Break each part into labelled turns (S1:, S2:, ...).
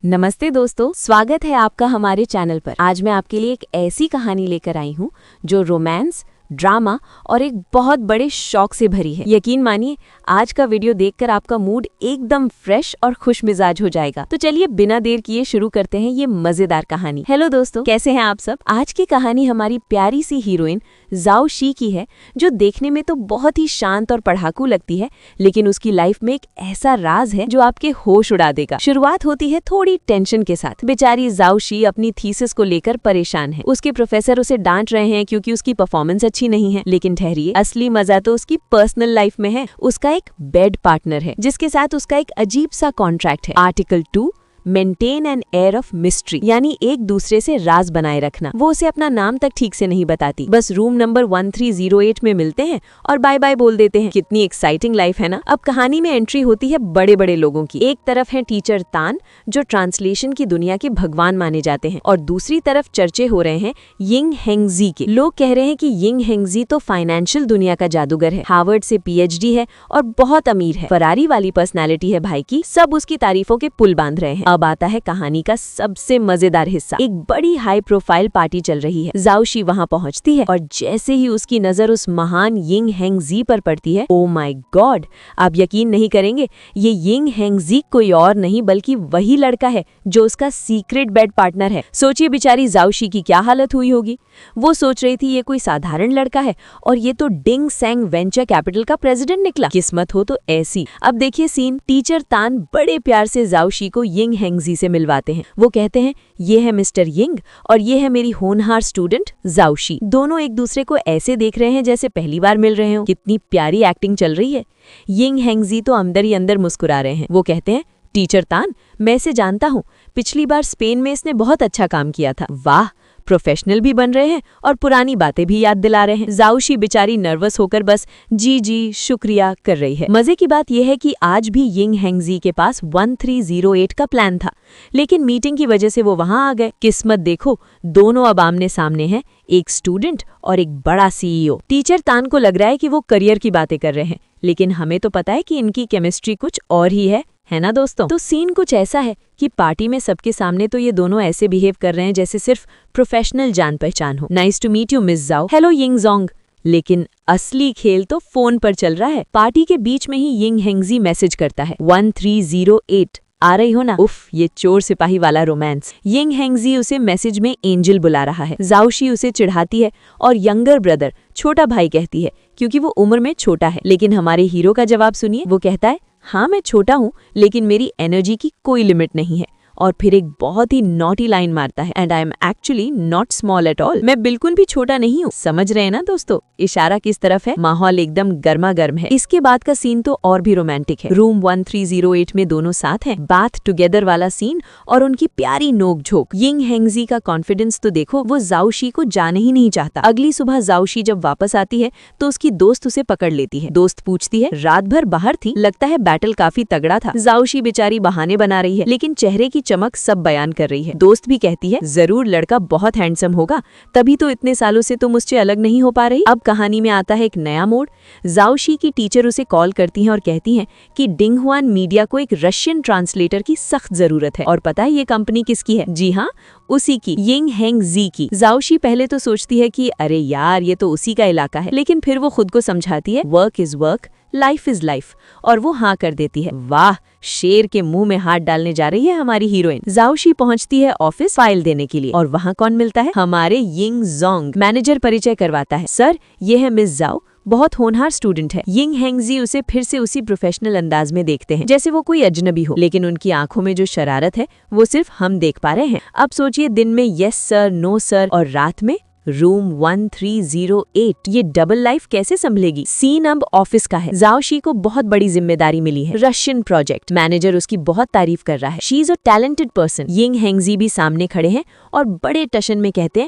S1: नमस्ते दोस्तों, स्वागत है आपका हमारे चैनल पर। आज मैं आपके लिए एक ऐसी कहानी लेकर आई हूँ जो रोमांस, ड्रामा और एक बहुत बड़े शौक से भरी है। यकीन मानिए, आज का वीडियो देखकर आपका मूड एकदम फ्रेश और खुश मिजाज हो जाएगा। तो चलिए बिना देर किए शुरू करते हैं ये मजेदार कहानी। हेलो दोस्तों, कैसे हैं आप सब? आज की कहानी हमारी प्यारी सी हीरोइन जाओ शी की है, जो देखने में तो बहुत ही शांत और पढ़ाकू लगती है, लेकिन उसकी लाइफ में एक ऐसा राज है जो आपके होश उड़ा देगा। शुरुआत होती है थोड़ी टेंशन के साथ। बेचारी जाओ शी अपनी थीसिस को लेकर परेशान है। उसके प्रोफेसर उसे डांट रहे हैं क्योंकि उसकी परफॉर्मेंस अच्छी नहीं है। लेकिन ठहरिए, असली मजा तो उसकी पर्सनल लाइफ में है। उसका एक बेड पार्टनर है जिसके साथ उसका एक अजीब सा कॉन्ट्रैक्ट है। Article 2, maintain an air of mystery, यानी एक दूसरे से राज बनाए रखना। वो उसे अपना नाम तक ठीक से नहीं बताती, बस रूम नंबर 1308 में मिलते हैं और बाय बाय बोल देते हैं। कितनी एक्साइटिंग लाइफ है ना। अब कहानी में एंट्री होती है बड़े बड़े लोगों की। एक तरफ है टीचर तान, जो ट्रांसलेशन की दुनिया के भगवान माने जाते हैं, और दूसरी तरफ चर्चे हो रहे हैं यिंग हेंगजी के। लोग कह रहे हैं कि यिंग हेंगजी तो फाइनेंशियल दुनिया का जादूगर है, हार्वर्ड से PhD है और बहुत अमीर है। फरारी वाली पर्सनैलिटी है भाई की। सब उसकी तारीफों के पुल बांध रहे हैं। अब आता है कहानी का सबसे मजेदार हिस्सा। एक बड़ी हाई प्रोफाइल पार्टी चल रही है। जाओ शी वहां पहुंचती है और जैसे ही उसकी नजर उस महान यिंग हेंगजी पर पड़ती है, ओ माय गॉड, आप यकीन नहीं करेंगे, ये यिंग हेंगजी कोई और नहीं बल्कि वही लड़का है जो उसका सीक्रेट बेड पार्टनर है। सोचिए बेचारी जाओ शी की क्या हालत हुई होगी। वो सोच रही थी ये कोई साधारण लड़का है और ये तो डिंग सेंग वेंचर कैपिटल का प्रेसिडेंट निकला। किस्मत हो तो ऐसी। अब देखिए सीन। टीचर तान बड़े प्यार से जाओ शी को यिंग हेंगजी से मिलवाते हैं। वो कहते हैं, ये है मिस्टर यिंग और ये है मेरी होनहार स्टूडेंट जाओ शी। दोनों एक दूसरे को ऐसे देख रहे हैं जैसे पहली बार मिल रहे हो। कितनी प्यारी एक्टिंग चल रही है। यिंग हेंगजी तो अंदर ही अंदर मुस्कुरा रहे हैं। वो कहते हैं, टीचर तान, मैं इसे जानता हूँ, पिछली बार स्पेन में इसने बहुत अच्छा काम किया था। वाह, प्रोफेशनल भी बन रहे हैं और पुरानी बातें भी याद दिला रहे हैं। जाओ शी बेचारी नर्वस होकर बस जी जी शुक्रिया कर रही है। मजे की बात यह है कि आज भी यिंग हेंगजी के पास 1308 का प्लान था, लेकिन मीटिंग की वजह से वो वहां आ गए। किस्मत देखो, दोनों अब आमने सामने हैं, एक स्टूडेंट और एक बड़ा CEO। टीचर तान को लग रहा है कि वो करियर की बातें कर रहे हैं, लेकिन हमें तो पता है कि इनकी केमिस्ट्री कुछ और ही है ना दोस्तों। तो सीन कुछ ऐसा है कि पार्टी में सबके सामने तो ये दोनों ऐसे बिहेव कर रहे हैं जैसे सिर्फ प्रोफेशनल जान पहचान हो। Nice to meet you miss Zhao. Hello Ying Zhong. लेकिन असली खेल तो फोन पर चल रहा है। पार्टी के बीच में ही यिंग हेंगजी मैसेज करता है, 1308 आ रही हो ना? उफ, ये चोर सिपाही वाला रोमांस। यिंग हेंगजी उसे मैसेज में एंजल बुला रहा है। जाओ शी उसे चिढ़ाती है और यंगर ब्रदर, छोटा भाई कहती है, क्योंकि वो उम्र में छोटा है। लेकिन हमारे हीरो का जवाब सुनिए। वो कहता है, हाँ मैं छोटा हूँ, लेकिन मेरी एनर्जी की कोई लिमिट नहीं है। और फिर एक बहुत ही नॉटी लाइन मारता है, and I am actually not small at all. मैं बिल्कुल भी छोटा नहीं हूँ। समझ रहे हैं ना दोस्तों, इशारा किस तरफ है? माहौल एकदम गर्मा गर्म है। इसके बाद का सीन तो और भी रोमांटिक है। रूम 1308 में दोनों साथ हैं। बाथ टुगेदर वाला सीन और उनकी प्यारी नोक झोंक। यिंग हेंगजी का कॉन्फिडेंस तो देखो, वो जाओ शी को जाने ही नहीं चाहता। अगली सुबह जाओ शी जब वापस आती है तो उसकी दोस्त उसे पकड़ लेती है। दोस्त पूछती है, रात भर बाहर थी, लगता है बैटल काफी तगड़ा था। जाओ शी बेचारी बहाने बना रही है, लेकिन चेहरे की चमक सब बयान कर रही है। दोस्त भी कहती है, जरूर लड़का बहुत हैंडसम होगा, तभी तो इतने सालों से तुम मुझसे अलग नहीं हो पा रही। अब कहानी में आता है एक नया मोड़। जाओ शी की टीचर उसे कॉल करती हैं और कहती हैं कि डिंग हुआन मीडिया को एक रशियन ट्रांसलेटर की सख्त जरूरत है। और पता है ये कंपनी किसकी है? जी हाँ, उसी की, यिंग हेंगजी की। जाओ शी पहले तो सोचती है कि अरे यार, ये तो उसी का इलाका है, लेकिन फिर वो खुद को समझाती है, work is work, life is life, और वो हाँ कर देती है। वाह, शेर के मुंह में हाथ डालने जा रही है हमारी हीरोइन। जाओ शी पहुंचती है ऑफिस फाइल देने के लिए, और वहाँ कौन मिलता है? हमारे यिंग जोंग। मैनेजर परिचय करवाता है, सर ये है मिस जाओ, बहुत होनहार स्टूडेंट है। यिंग हेंगजी उसे फिर से उसी प्रोफेशनल अंदाज में देखते हैं जैसे वो कोई अजनबी हो, लेकिन उनकी आंखों में जो शरारत है वो सिर्फ हम देख पा रहे हैं। अब सोचिए, दिन में यस सर, नो सर, और रात में रूम 1308। ये डबल लाइफ कैसे संभलेगी? सीन अब ऑफिस का है। जाओ शी को बहुत बड़ी जिम्मेदारी मिली है, रशियन प्रोजेक्ट। मैनेजर उसकी बहुत तारीफ कर रहा है। She is a talented person. Ying Hengji भी सामने खड़े हैं और बड़े टशन में कहते हैं,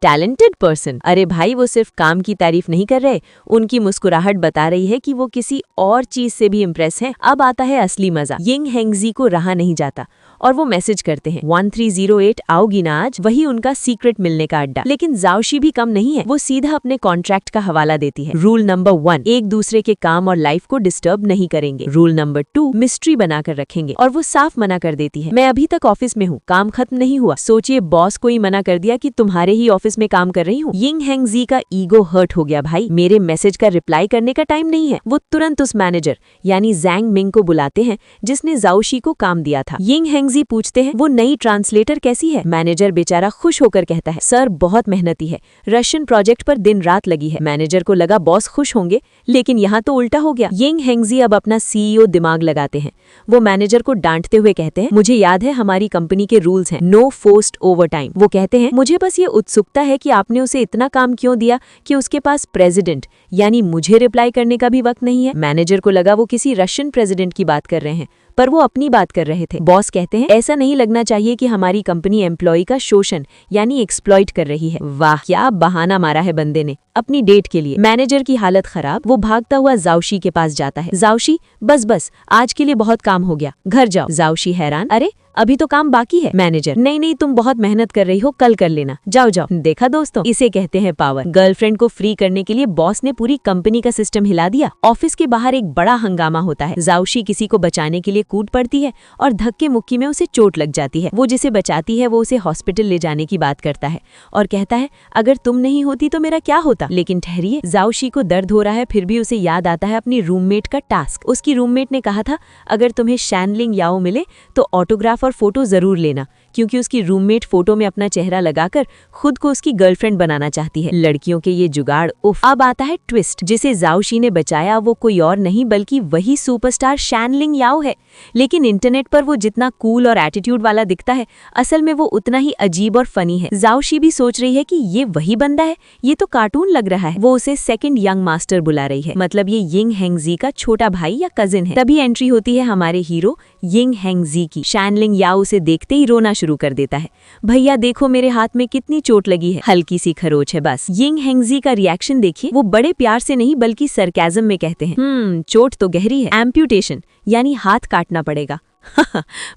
S1: टैलेंटेड पर्सन? अरे भाई, वो सिर्फ काम की तारीफ नहीं कर रहे, उनकी मुस्कुराहट बता रही है कि वो किसी और चीज से भी इम्प्रेस है। अब आता है असली मजा। यिंग हेंगजी को रहा नहीं जाता और वो मैसेज करते हैं 1308 आओगी ना आज, वही उनका सीक्रेट मिलने का अड्डा। लेकिन जाओशी भी कम नहीं है, वो सीधा अपने कॉन्ट्रैक्ट का हवाला देती है। रूल नंबर 1, एक दूसरे के काम और लाइफ को डिस्टर्ब नहीं करेंगे। रूल नंबर 2, मिस्ट्री बनाकर रखेंगे। और वो साफ मना कर देती है, मैं अभी तक ऑफिस में हूँ, काम खत्म नहीं हुआ। सोचिए, बॉस को ही मना कर दिया कि तुम्हारे ही ऑफिस में काम कर रही हूँ। यिंग हेंगजी का ईगो हर्ट हो गया, भाई मेरे मैसेज का रिप्लाई करने का टाइम नहीं है। वो तुरंत उस मैनेजर यानी जैंग मिंग को बुलाते हैं जिसने जाओशी को काम दिया था। यिंग हेंगजी पूछते हैं वो नई ट्रांसलेटर कैसी है। मैनेजर बेचारा खुश होकर कहता है, सर बहुत मेहनती है, रशियन प्रोजेक्ट पर दिन रात लगी है। मैनेजर को लगा बॉस खुश होंगे, लेकिन यहाँ तो उल्टा हो गया। यिंग हेंगजी अब अपना सीईओ दिमाग लगाते हैं। वो मैनेजर को डांटते हुए कहते हैं, मुझे याद है हमारी कंपनी के रूल्स हैं, नो फोर्स्ड ओवरटाइम। वो कहते हैं, मुझे बस ये उत्सुकता है कि आपने उसे इतना काम क्यों दिया कि उसके पास प्रेसिडेंट यानी मुझे रिप्लाई करने का भी वक्त नहीं है। मैनेजर को लगा वो किसी रशियन प्रेसिडेंट की बात कर रहे हैं, पर वो अपनी बात कर रहे थे। बॉस कहते हैं, ऐसा नहीं लगना चाहिए कि हमारी कंपनी एम्प्लॉय का शोषण यानी एक्सप्लॉइट कर रही है। वाह, क्या बहाना मारा है बंदे ने अपनी डेट के लिए। मैनेजर की हालत खराब, वो भागता हुआ जाओशी के पास जाता है। जाओशी, बस आज के लिए बहुत काम हो गया, घर जाओ। जाओशी हैरान, अरे अभी तो काम बाकी है। मैनेजर, नहीं तुम बहुत मेहनत कर रही हो, कल कर लेना, जाओ। देखा दोस्तों, इसे कहते हैं पावर। गर्लफ्रेंड को फ्री करने के लिए बॉस ने पूरी कंपनी का सिस्टम हिला दिया। ऑफिस के बाहर एक बड़ा हंगामा होता है। जाओशी किसी को बचाने के लिए कूद पड़ती है और धक्के मुक्की में उसे चोट लग जाती है। वो जिसे बचाती है वो उसे हॉस्पिटल ले जाने की बात करता है और कहता है, अगर तुम नहीं होती तो मेरा क्या होता। लेकिन ठहरिए, जाओशी को दर्द हो रहा है, फिर भी उसे याद आता है अपनी रूममेट का टास्क। उसकी रूममेट ने कहा था, अगर तुम्हें शैनलिंग याओ मिले तो ऑटोग्राफ और फोटो जरूर लेना, क्योंकि उसकी रूममेट फोटो में अपना चेहरा लगाकर खुद को उसकी गर्लफ्रेंड बनाना चाहती है। लड़कियों के ये जुगाड़, उफ। अब आता है ट्विस्ट। जिसे जाओशी ने बचाया वो कोई और नहीं बल्कि वही सुपरस्टार शैनलिंग याओ है। लेकिन इंटरनेट पर वो जितना कूल और एटीट्यूड वाला दिखता है, असल में वो उतना ही अजीब और फनी है। जाओशी भी सोच रही है कि ये वही बंदा है, ये तो कार्टून लग रहा है। वो उसे सेकंड यंग मास्टर बुला रही है, मतलब ये यिंग हेंगजी का छोटा भाई या कजिन है। तभी एंट्री होती है हमारे हीरो यिंग हेंगजी की। शैनलिंग याओ उसे देखते ही रोना शुरू कर देता है, भैया देखो मेरे हाथ में कितनी चोट लगी है, हल्की सी खरोच है बस। यिंग हेंगजी का रिएक्शन देखिए, वो बड़े प्यार से नहीं बल्कि सरकाज़म में कहते हैं, चोट तो गहरी है, एम्प्यूटेशन यानी हाथ काटना पड़ेगा।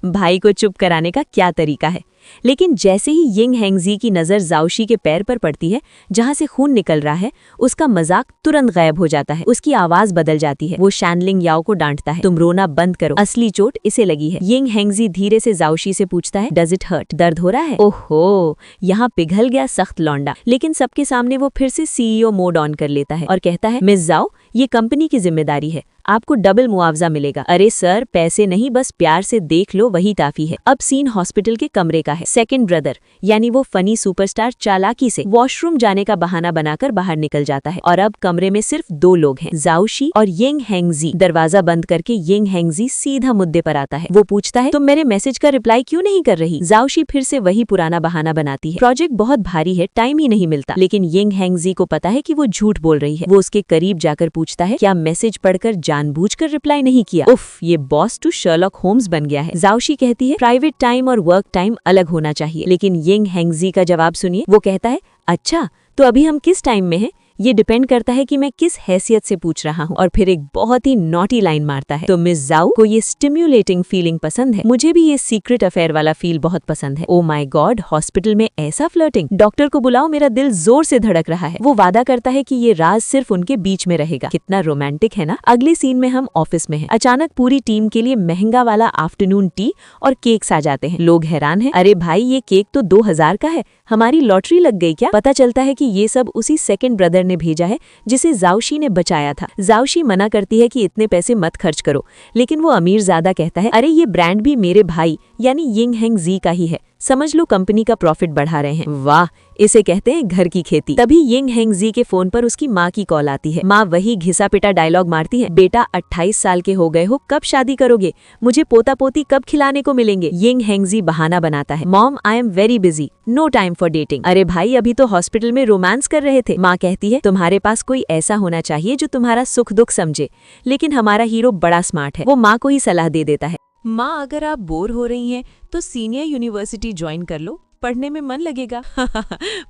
S1: भाई को चुप कराने का क्या तरीका है। लेकिन जैसे ही यिंग हेंगजी की नजर जाओशी के पैर पर पड़ती है जहां से खून निकल रहा है, उसका मजाक तुरंत गायब हो जाता है। उसकी आवाज बदल जाती है। वो शैनलिंग याओ को डांटता है, तुम रोना बंद करो, असली चोट इसे लगी है। यिंग हेंगजी धीरे से जाओशी से पूछता है, डज इट हर्ट, दर्द हो रहा है। ओहो, यहाँ पिघल गया सख्त लौंडा। लेकिन सबके सामने वो फिर से सीईओ मोड ऑन कर लेता है और कहता है, मिस जाओ, ये कंपनी की जिम्मेदारी है, आपको डबल मुआवजा मिलेगा। अरे सर, पैसे नहीं, बस प्यार से देख लो वही काफी है। अब सीन हॉस्पिटल के कमरे का है। सेकंड ब्रदर यानी वो फनी सुपरस्टार चालाकी से वॉशरूम जाने का बहाना बनाकर बाहर निकल जाता है और अब कमरे में सिर्फ दो लोग हैं, जाओशी और यिंग हेंगजी। दरवाजा बंद करके यिंग हेंगजी सीधा मुद्दे पर आता है। वो पूछता है, तुम मेरे मैसेज का रिप्लाई क्यों नहीं कर रही। जाओशी फिर से वही पुराना बहाना बनाती है, प्रोजेक्ट बहुत भारी है, टाइम ही नहीं मिलता। लेकिन यिंग हेंगजी को पता है कि वो झूठ बोल रही है। वो उसके करीब जाकर पूछता है, क्या मैसेज पढ़कर जानबूझकर रिप्लाई नहीं किया। उफ, ये बॉस टू शर्लॉक होम्स बन गया है। जाओशी कहती है, प्राइवेट टाइम और वर्क टाइम अलग होना चाहिए। लेकिन यिंग हेंगजी का जवाब सुनिए। वो कहता है, अच्छा तो अभी हम किस टाइम में हैं? ये डिपेंड करता है कि मैं किस हैसियत से पूछ रहा हूँ। और फिर एक बहुत ही नॉटी लाइन मारता है, तो मिस जाओ को ये स्टिम्युलेटिंग फीलिंग पसंद है, मुझे भी ये सीक्रेट अफेयर वाला फील बहुत पसंद है। ओ माय गॉड, हॉस्पिटल में ऐसा फ्लर्टिंग, डॉक्टर को बुलाओ, मेरा दिल जोर से धड़क रहा है। वो वादा करता है कि ये राज सिर्फ उनके बीच में रहेगा। कितना रोमांटिक है ना। अगले सीन में हम ऑफिस में हैं। अचानक पूरी टीम के लिए महंगा वाला आफ्टरनून टी और केक्स आ जाते हैं। लोग हैरान हैं, अरे भाई ये केक तो 2000 का है, हमारी लॉटरी लग गई क्या। पता चलता है कि ये सब उसी सेकंड ब्रदर ने भेजा है जिसे जाओशी ने बचाया था। जाओशी मना करती है कि इतने पैसे मत खर्च करो, लेकिन वो अमीर ज़्यादा कहता है, अरे ये ब्रांड भी मेरे भाई यानी यिंग हेंगजी का ही है, समझ लो कंपनी का प्रॉफिट बढ़ा रहे हैं। वाह, इसे कहते हैं घर की खेती। तभी यिंग हेंगजी के फोन पर उसकी माँ की कॉल आती है। माँ वही घिसा पिटा डायलॉग मारती है, बेटा 28 साल के हो गए हो, कब शादी करोगे, मुझे पोता पोती कब खिलाने को मिलेंगे। यिंग हेंगजी बहाना बनाता है, mom I am very busy, no time for dating. अरे भाई अभी तो हॉस्पिटल में रोमांस कर रहे थे। माँ कहती है, तुम्हारे पास कोई ऐसा होना चाहिए जो तुम्हारा सुख दुख समझे। लेकिन हमारा हीरो बड़ा स्मार्ट है, वो माँ को ही सलाह दे देता है,
S2: माँ अगर आप बोर हो रही हैं तो सीनियर यूनिवर्सिटी ज्वाइन कर लो, पढ़ने में मन लगेगा।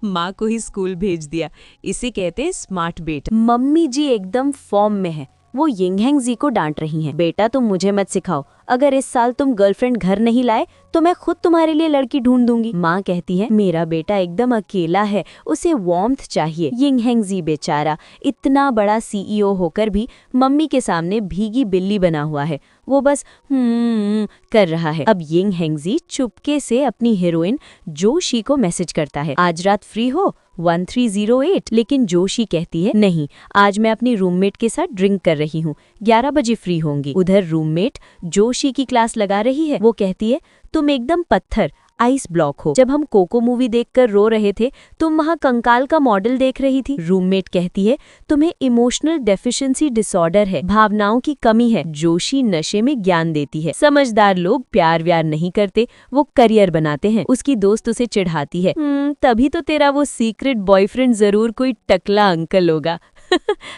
S2: माँ को ही स्कूल भेज दिया, इसे कहते हैं स्मार्ट बेटा।
S1: मम्मी जी एकदम फॉर्म में है। वो यिंग हैंगजी को डांट रही हैं। बेटा तुम मुझे मत सिखाओ, अगर इस साल तुम गर्लफ्रेंड घर नहीं लाए तो मैं खुद तुम्हारे लिए लड़की ढूंढ दूंगी। माँ कहती है मेरा बेटा एकदम अकेला है, उसे वार्मथ चाहिए। यिंग हैंगजी बेचारा इतना बड़ा सीईओ होकर भी मम्मी के सामने भीगी बिल्ली बना हुआ है, वो बस कर रहा है। अब यिंग हैंगजी चुपके से अपनी हीरोइन जोशी को मैसेज करता है, आज रात फ्री हो 1308। लेकिन जोशी कहती है नहीं, आज मैं अपनी रूममेट के साथ ड्रिंक कर रही हूँ, 11 बजे फ्री होंगी। उधर रूममेट जोशी की क्लास लगा रही है। वो कहती है तुम एकदम पत्थर आइस ब्लॉक हो, जब हम कोको मूवी देखकर रो रहे थे तुम वहाँ कंकाल का मॉडल देख रही थी। रूममेट कहती है तुम्हें इमोशनल डेफिशिएंसी डिसऑर्डर है, भावनाओं की कमी है। जोशी नशे में ज्ञान देती है, समझदार लोग प्यार व्यार नहीं करते, वो करियर बनाते हैं। उसकी दोस्त उसे चिढ़ाती है, तभी तो तेरा वो सीक्रेट बॉयफ्रेंड जरूर कोई टकला अंकल होगा।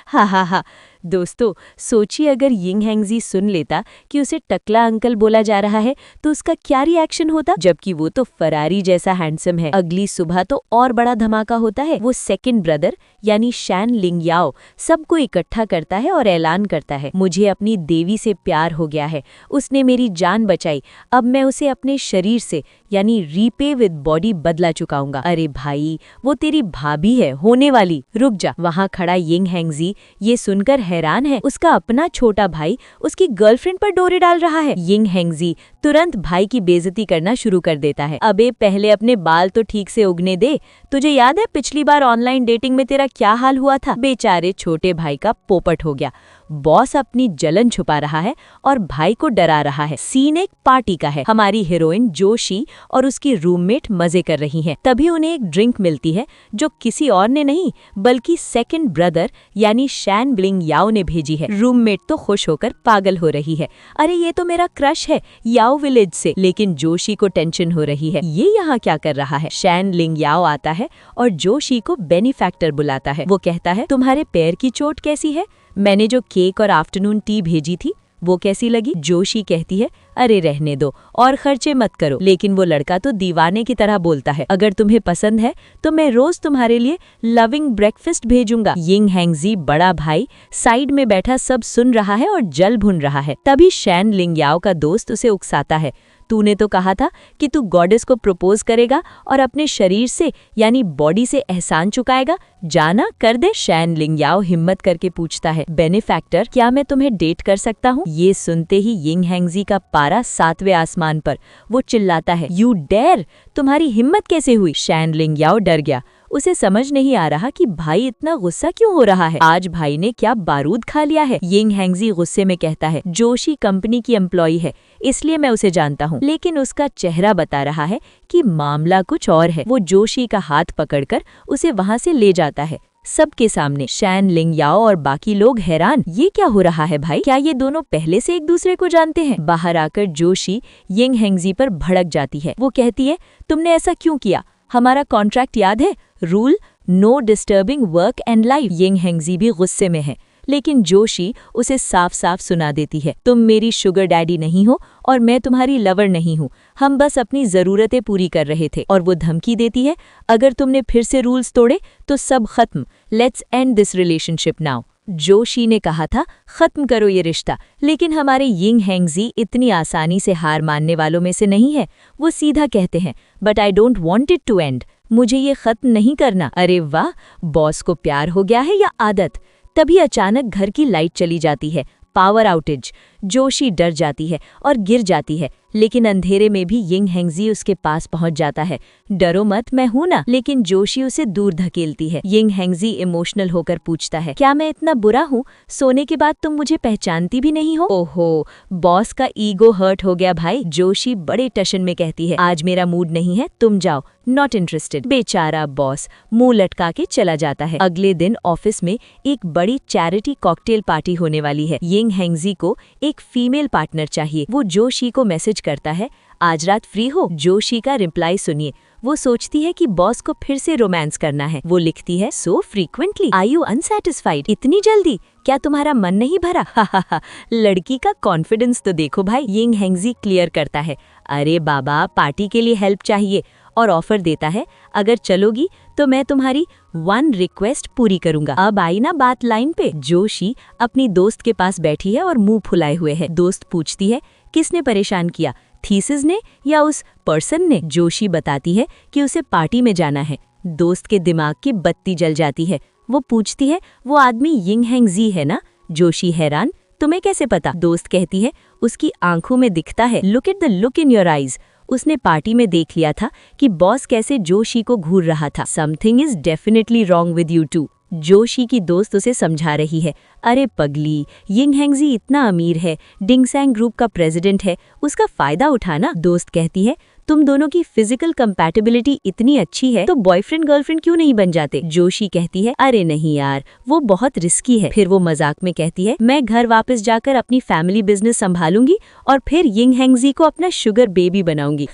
S1: हा हा हा। दोस्तों सोचिए अगर यिंग हैंगजी सुन लेता कि उसे टकला अंकल बोला जा रहा है तो उसका क्या रिएक्शन होता, जबकि वो तो फरारी जैसा हैंडसम है। अगली सुबह तो और बड़ा धमाका होता है। वो सेकंड ब्रदर यानी शैन लिंग याओ सबको इकट्ठा करता है और ऐलान करता है मुझे अपनी देवी से प्यार हो गया है, उसने मेरी जान बचाई, अब मैं उसे अपने शरीर से यानी रीपे विद बॉडी बदला चुकाऊंगा। अरे भाई वो तेरी भाभी है होने वाली, रुक जा। वहाँ खड़ा यिंग हैंगजी ये सुनकर हैरान है, उसका अपना छोटा भाई उसकी गर्लफ्रेंड पर डोरे डाल रहा है। यिंग हैंगजी तुरंत भाई की बेइज्जती करना शुरू कर देता है, अबे पहले अपने बाल तो ठीक से उगने दे, तुझे याद है पिछली बार ऑनलाइन डेटिंग में तेरा क्या हाल हुआ था। बेचारे छोटे भाई का पोपट हो गया। बॉस अपनी जलन छुपा रहा है और भाई को डरा रहा है। सीन एक पार्टी का है, हमारी हीरोइन जोशी और उसकी रूममेट मजे कर रही हैं। तभी उन्हें एक ड्रिंक मिलती है जो किसी और ने नहीं बल्कि सेकंड ब्रदर यानी शैन लिंग याओ ने भेजी है। रूममेट तो खुश होकर पागल हो रही है, अरे ये तो मेरा क्रश है याओ विलेज से। लेकिन जोशी को टेंशन हो रही है, ये यहाँ क्या कर रहा है। शैन लिंग याओ आता है और जोशी को बेनिफैक्टर बुलाता है। वो कहता है तुम्हारे पैर की चोट कैसी है, मैंने जो केक और आफ्टरनून टी भेजी थी वो कैसी लगी। जोशी कहती है अरे रहने दो और खर्चे मत करो। लेकिन वो लड़का तो दीवाने की तरह बोलता है अगर तुम्हें पसंद है तो मैं रोज तुम्हारे लिए लविंग ब्रेकफास्ट भेजूंगा। यिंग हैंगजी बड़ा भाई साइड में बैठा सब सुन रहा है और जल भुन रहा है। तभी शैन लिंग याओ का दोस्त उसे उकसाता है, तूने तो कहा था कि तू गॉडेस को प्रपोज करेगा और अपने शरीर से यानी बॉडी से एहसान चुकाएगा, जाना कर दे। शैन लिंग याओ हिम्मत करके पूछता है बेनिफैक्टर क्या मैं तुम्हें डेट कर सकता हूँ। ये सुनते ही यिंग हैंगजी का पारा 7वें आसमान पर। वो चिल्लाता है यू डेयर, तुम्हारी हिम्मत कैसे हुई। शैन लिंग याओ डर गया, उसे समझ नहीं आ रहा कि भाई इतना गुस्सा क्यों हो रहा है, आज भाई ने क्या बारूद खा लिया है। यिंग हैंगजी गुस्से में कहता है जोशी कंपनी की एम्प्लॉई है इसलिए मैं उसे जानता हूँ। लेकिन उसका चेहरा बता रहा है कि मामला कुछ और है। वो जोशी का हाथ पकड़कर उसे वहाँ से ले जाता है सबके सामने। शैन लिंग याओ और बाकी लोग हैरान, ये क्या हो रहा है भाई, क्या ये दोनों पहले से एक दूसरे को जानते हैं। बाहर आकर जोशी यिंग हैंगजी पर भड़क जाती है। वो कहती है तुमने ऐसा क्यों किया, हमारा कॉन्ट्रैक्ट याद है, rule no disturbing work and life. Ying Hangji भी गुस्से में है लेकिन जोशी उसे साफ साफ सुना देती है तुम मेरी शुगर डैडी नहीं हो और मैं तुम्हारी लवर नहीं हूँ, हम बस अपनी जरूरतें पूरी कर रहे थे। और वो धमकी देती है अगर तुमने फिर से रूल्स तोड़े तो सब खत्म, let's end this relationship now. Joshi ने कहा था खत्म करो ये रिश्ता, लेकिन हमारे यिंग हैंगजी इतनी आसानी से हार मानने वालों में से नहीं है। वो सीधा कहते हैं but I don't want it to end, मुझे ये खत्म नहीं करना। अरे वाह, बॉस को प्यार हो गया है या आदत। तभी अचानक घर की लाइट चली जाती है, पावर आउटेज। जोशी डर जाती है और गिर जाती है, लेकिन अंधेरे में भी यिंग हैंगजी उसके पास पहुंच जाता है। डरो मत, मैं हूं ना। लेकिन जोशी उसे दूर धकेलती है। यिंग हैंगजी इमोशनल होकर पूछता है क्या मैं इतना बुरा हूँ, सोने के बाद तुम मुझे पहचानती भी नहीं हो। ओहो, बॉस का ईगो हर्ट हो गया भाई। जोशी बड़े टशन में कहती है आज मेरा मूड नहीं है, तुम जाओ, नॉट इंटरेस्टेड। बेचारा बॉस मुंह लटका के चला जाता है। अगले दिन ऑफिस में एक बड़ी चैरिटी कॉकटेल पार्टी होने वाली है। यिंग हैंगजी को एक फीमेल पार्टनर चाहिए। वो जोशी को मैसेज करता है आज रात फ्री हो। जोशी का रिप्लाई सुनिए, वो सोचती है कि बॉस को फिर से रोमांस करना है। वो लिखती है सो फ्रीक्वेंटली, आर यू अनसैटिस्फाइड, इतनी जल्दी, क्या तुम्हारा मन नहीं भरा। हा लड़की का कॉन्फिडेंस तो देखो भाई। यिंग हैंगजी क्लियर करता है अरे बाबा पार्टी के लिए हेल्प चाहिए और ऑफर देता है, अगर चलोगी तो मैं तुम्हारी 1 रिक्वेस्ट पूरी करूंगा। अब आई ना बात लाइन पे। जोशी अपनी दोस्त के पास बैठी है और मुंह फुलाए हुए है। दोस्त पूछती है, किसने परेशान किया, थीसिस ने या उस पर्सन ने? जोशी बताती है कि उसे पार्टी में जाना है। दोस्त के दिमाग की बत्ती जल जाती है। वो पूछती है, वो आदमी यिंग हैंग जी है ना? जोशी हैरान, तुम्हें कैसे पता? दोस्त कहती है, उसकी आंखों में दिखता है। Look at the look in your eyes. उसने पार्टी में देख लिया था कि बॉस कैसे जोशी को घूर रहा था। Something is definitely wrong with you too. Joshi की दोस्त उसे समझा रही है, अरे पगली, यिंग हैंगजी इतना अमीर है, डिंगसैंग ग्रुप का प्रेसिडेंट है, उसका फायदा उठाना। दोस्त कहती है, तुम दोनों की फिजिकल कंपैटिबिलिटी इतनी अच्छी है तो बॉयफ्रेंड गर्लफ्रेंड क्यों नहीं बन जाते? जोशी कहती है, अरे नहीं यार, वो बहुत रिस्की है। फिर वो मजाक में कहती है, मैं घर वापस जाकर अपनी फैमिली बिजनेस संभालूंगी और फिर यिंग हैंगजी को अपना शुगर बेबी बनाऊंगी।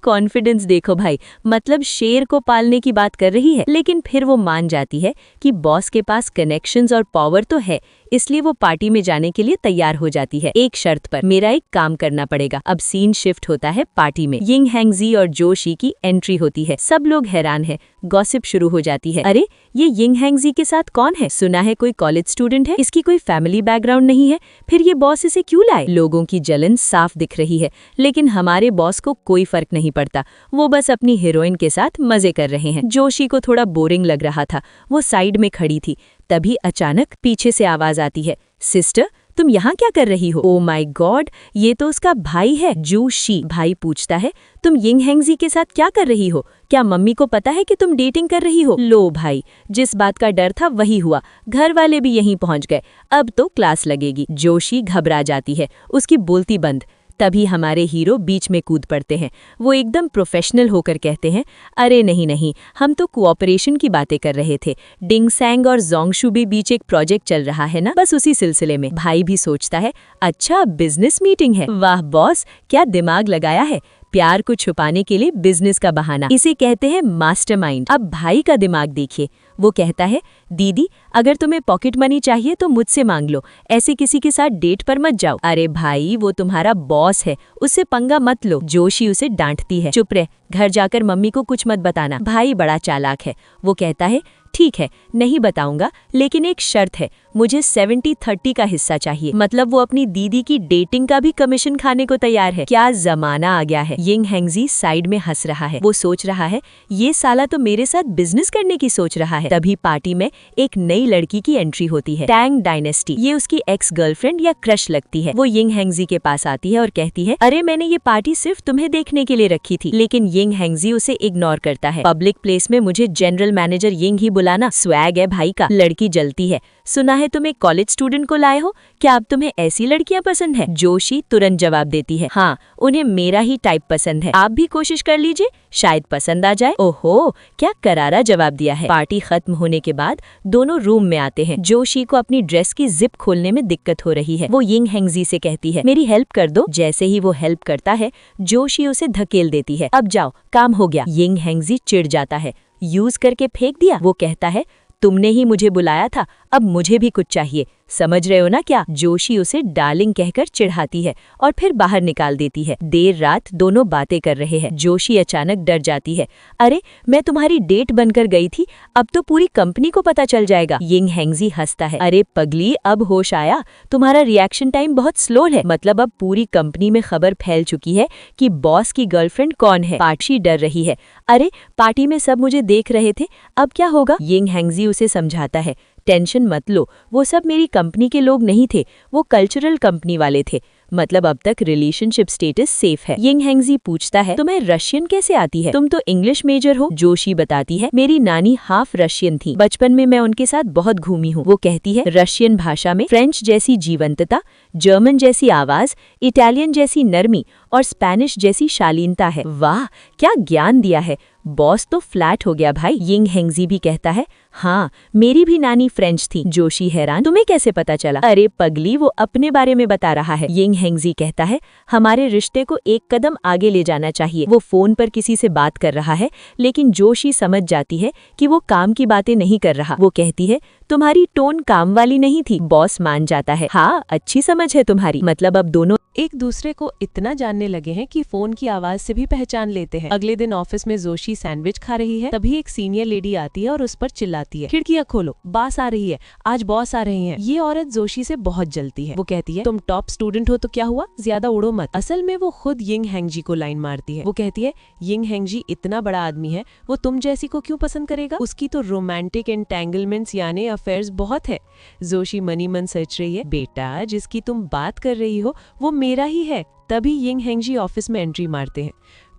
S1: कॉन्फिडेंस देखो भाई, मतलब शेर को पालने की बात कर रही है। लेकिन फिर वो मान जाती है कि बॉस के पास कनेक्शंस और पावर तो है, इसलिए वो पार्टी में जाने के लिए तैयार हो जाती है, एक शर्त पर, मेरा एक काम करना पड़ेगा। अब सीन शिफ्ट होता है पार्टी में। यिंग हैंगजी और जोशी की एंट्री होती है। सब लोग हैरान है। गॉसिप शुरू हो जाती है, अरे ये यिंग हैंगजी के साथ कौन है? सुना है कोई कॉलेज स्टूडेंट है, इसकी कोई फैमिली बैकग्राउंड नहीं है, फिर ये बॉस इसे क्यों लाए? लोगों की जलन साफ दिख रही है, लेकिन हमारे बॉस को कोई फर्क नहीं पड़ता, वो बस अपनी हीरोइन के साथ मजे कर रहे हैं। जोशी को थोड़ा बोरिंग लग रहा था, वो साइड में खड़ी थी। तभी अचानक पीछे से आवाज आती है, सिस्टर तुम यहाँ क्या कर रही हो? ओ माय गॉड, ये तो उसका भाई है, जोशी। भाई पूछता है, तुम यिंग हैंगजी के साथ क्या कर रही हो? क्या मम्मी को पता है कि तुम डेटिंग कर रही हो? लो भाई, जिस बात का डर था वही हुआ, घर वाले भी यहीं पहुंच गए, अब तो क्लास लगेगी। जोशी घबरा जाती है, उसकी बोलती बंद। तभी हमारे हीरो बीच में कूद पड़ते हैं। वो एकदम प्रोफेशनल होकर कहते हैं, अरे नहीं नहीं, हम तो कोऑपरेशन की बातें कर रहे थे, डिंगसैंग और जोंगशू भी बीच एक प्रोजेक्ट चल रहा है ना, बस उसी सिलसिले में। भाई भी सोचता है, अच्छा बिजनेस मीटिंग है, वाह बॉस क्या दिमाग लगाया है, प्यार को छुपाने के लिए बिजनेस का बहाना, इसे कहते हैं मास्टरमाइंड। अब भाई का दिमाग देखिए, वो कहता है, दीदी अगर तुम्हें पॉकेट मनी चाहिए तो मुझसे मांग लो, ऐसे किसी के साथ डेट पर मत जाओ। अरे भाई वो तुम्हारा बॉस है, उससे पंगा मत लो। जोशी उसे डांटती है, चुप रह, घर जाकर मम्मी को कुछ मत बताना। भाई बड़ा चालाक है, वो कहता है, ठीक है नहीं बताऊंगा, लेकिन एक शर्त है, मुझे 70-30 का हिस्सा चाहिए। मतलब वो अपनी दीदी की डेटिंग का भी कमीशन खाने को तैयार है। क्या जमाना आ गया है। यिंग हैंगजी साइड में हंस रहा है, वो सोच रहा है, ये साला तो मेरे साथ बिजनेस करने की सोच रहा है। तभी पार्टी में एक नई लड़की की एंट्री होती है, टैंग डायनेस्टी। ये उसकी एक्स गर्लफ्रेंड या क्रश लगती है। वो यिंग हैंगजी के पास आती है और कहती है, अरे मैंने ये पार्टी सिर्फ तुम्हें देखने के लिए रखी थी। लेकिन यिंग हैंगजी उसे इग्नोर करता है। पब्लिक प्लेस में मुझे जनरल मैनेजर यिंग ही बुलाना स्वैग है भाई का। लड़की जलती है, सुना है तुम एक कॉलेज स्टूडेंट को लाए हो, क्या अब तुम्हें ऐसी लड़कियां पसंद है? जोशी तुरंत जवाब देती है, हाँ उन्हें मेरा ही टाइप पसंद है, आप भी कोशिश कर लीजिए, शायद पसंद आ जाए। ओहो क्या करारा जवाब दिया है। पार्टी खत्म होने के बाद दोनों रूम में आते हैं। जोशी को अपनी ड्रेस की जिप खोलने में दिक्कत हो रही है। वो यिंग हैंगजी से कहती है, मेरी हेल्प कर दो। जैसे ही वो हेल्प करता है, जोशी उसे धकेल देती है, अब जाओ काम हो गया। यिंग हैंगजी चिढ़ जाता है, यूज करके फेंक दिया। वो कहता है, तुमने ही मुझे बुलाया था, अब मुझे भी कुछ चाहिए, समझ रहे हो ना क्या? जोशी उसे डार्लिंग कहकर चिढ़ाती है और फिर बाहर निकाल देती है। देर रात दोनों बातें कर रहे हैं। जोशी अचानक डर जाती है, अरे मैं तुम्हारी डेट बनकर गई थी, अब तो पूरी कंपनी को पता चल जाएगा। यिंग हैंगजी हंसता है, अरे पगली अब होश आया, तुम्हारा रिएक्शन टाइम बहुत स्लो है। मतलब अब पूरी कंपनी में खबर फैल चुकी है कि बॉस की गर्लफ्रेंड कौन है। पार्टी डर रही है, अरे पार्टी में सब मुझे देख रहे थे, अब क्या होगा? यिंग हैंगजी उसे समझाता है, टेंशन मत लो, वो सब मेरी कंपनी के लोग नहीं थे, वो कल्चरल कंपनी वाले थे, मतलब अब तक रिलेशनशिप स्टेटस सेफ है। यिंग हैंगजी पूछता है, तुम्हें रशियन कैसे आती है? तुम तो इंग्लिश मेजर हो। जोशी बताती है, मेरी नानी हाफ रशियन थी, बचपन में मैं उनके साथ बहुत घूमी हूँ। वो कहती है, रशियन भाषा में फ्रेंच जैसी जीवंतता, जर्मन जैसी आवाज, इटालियन जैसी नरमी और स्पेनिश जैसी शालीनता है। वाह क्या ज्ञान दिया है, बॉस तो फ्लैट हो गया भाई। यिंग हैंगजी भी कहता है, हाँ मेरी भी नानी फ्रेंच थी। जोशी हैरान, तुम्हें कैसे पता चला? अरे पगली वो अपने बारे में बता रहा है। यिंग हैंगजी कहता है, हमारे रिश्ते को एक कदम आगे ले जाना चाहिए। वो फोन पर किसी से बात कर रहा है, लेकिन जोशी समझ जाती है कि वो काम की बातें नहीं कर रहा। वो कहती है, तुम्हारी टोन काम वाली नहीं थी। बॉस मान जाता है, हाँ अच्छी समझ है तुम्हारी, मतलब अब दोनों
S2: एक दूसरे को इतना जानने लगे हैं कि फोन की आवाज से भी पहचान लेते हैं। अगले दिन ऑफिस में जोशी सैंडविच खा रही है, तभी एक सीनियर लेडी आती है और उस पर चिल्लाती है, खिड़कियां खोलो, बॉस आ रही है, आज बॉस आ रहे हैं। ये औरत जोशी से बहुत जलती है। वो कहती है, तुम टॉप स्टूडेंट हो तो क्या हुआ, ज्यादा उड़ो मत। असल में वो खुद यिंग हैंगजी को लाइन मारती है। वो कहती है, यिंग हैंगजी इतना बड़ा आदमी है, वो तुम जैसी को क्यों पसंद करेगा, उसकी तो रोमांटिक एंटेंगलमेंट्स यानी अफेयर्स बहुत है। जोशी मनी मन सोच रही है, बेटा जिसकी तुम बात कर रही हो वो मेरा ही है। तभी यिंग हैंगजी ऑफिस में एंट्री मारते हैं।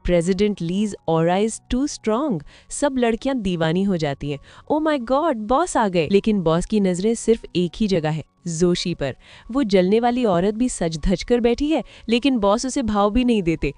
S2: President Lee's aura is too strong. सब लड़कियां दीवानी हो जाती हैं। ओ माय गॉड, बॉस आ गए। लेकिन बॉस की नजरें सिर्फ एक ही जगह है, जोशी पर। वो जलने वाली औरत भी सज धज कर बैठी है, लेकिन बॉस उसे भाव भी नहीं देते।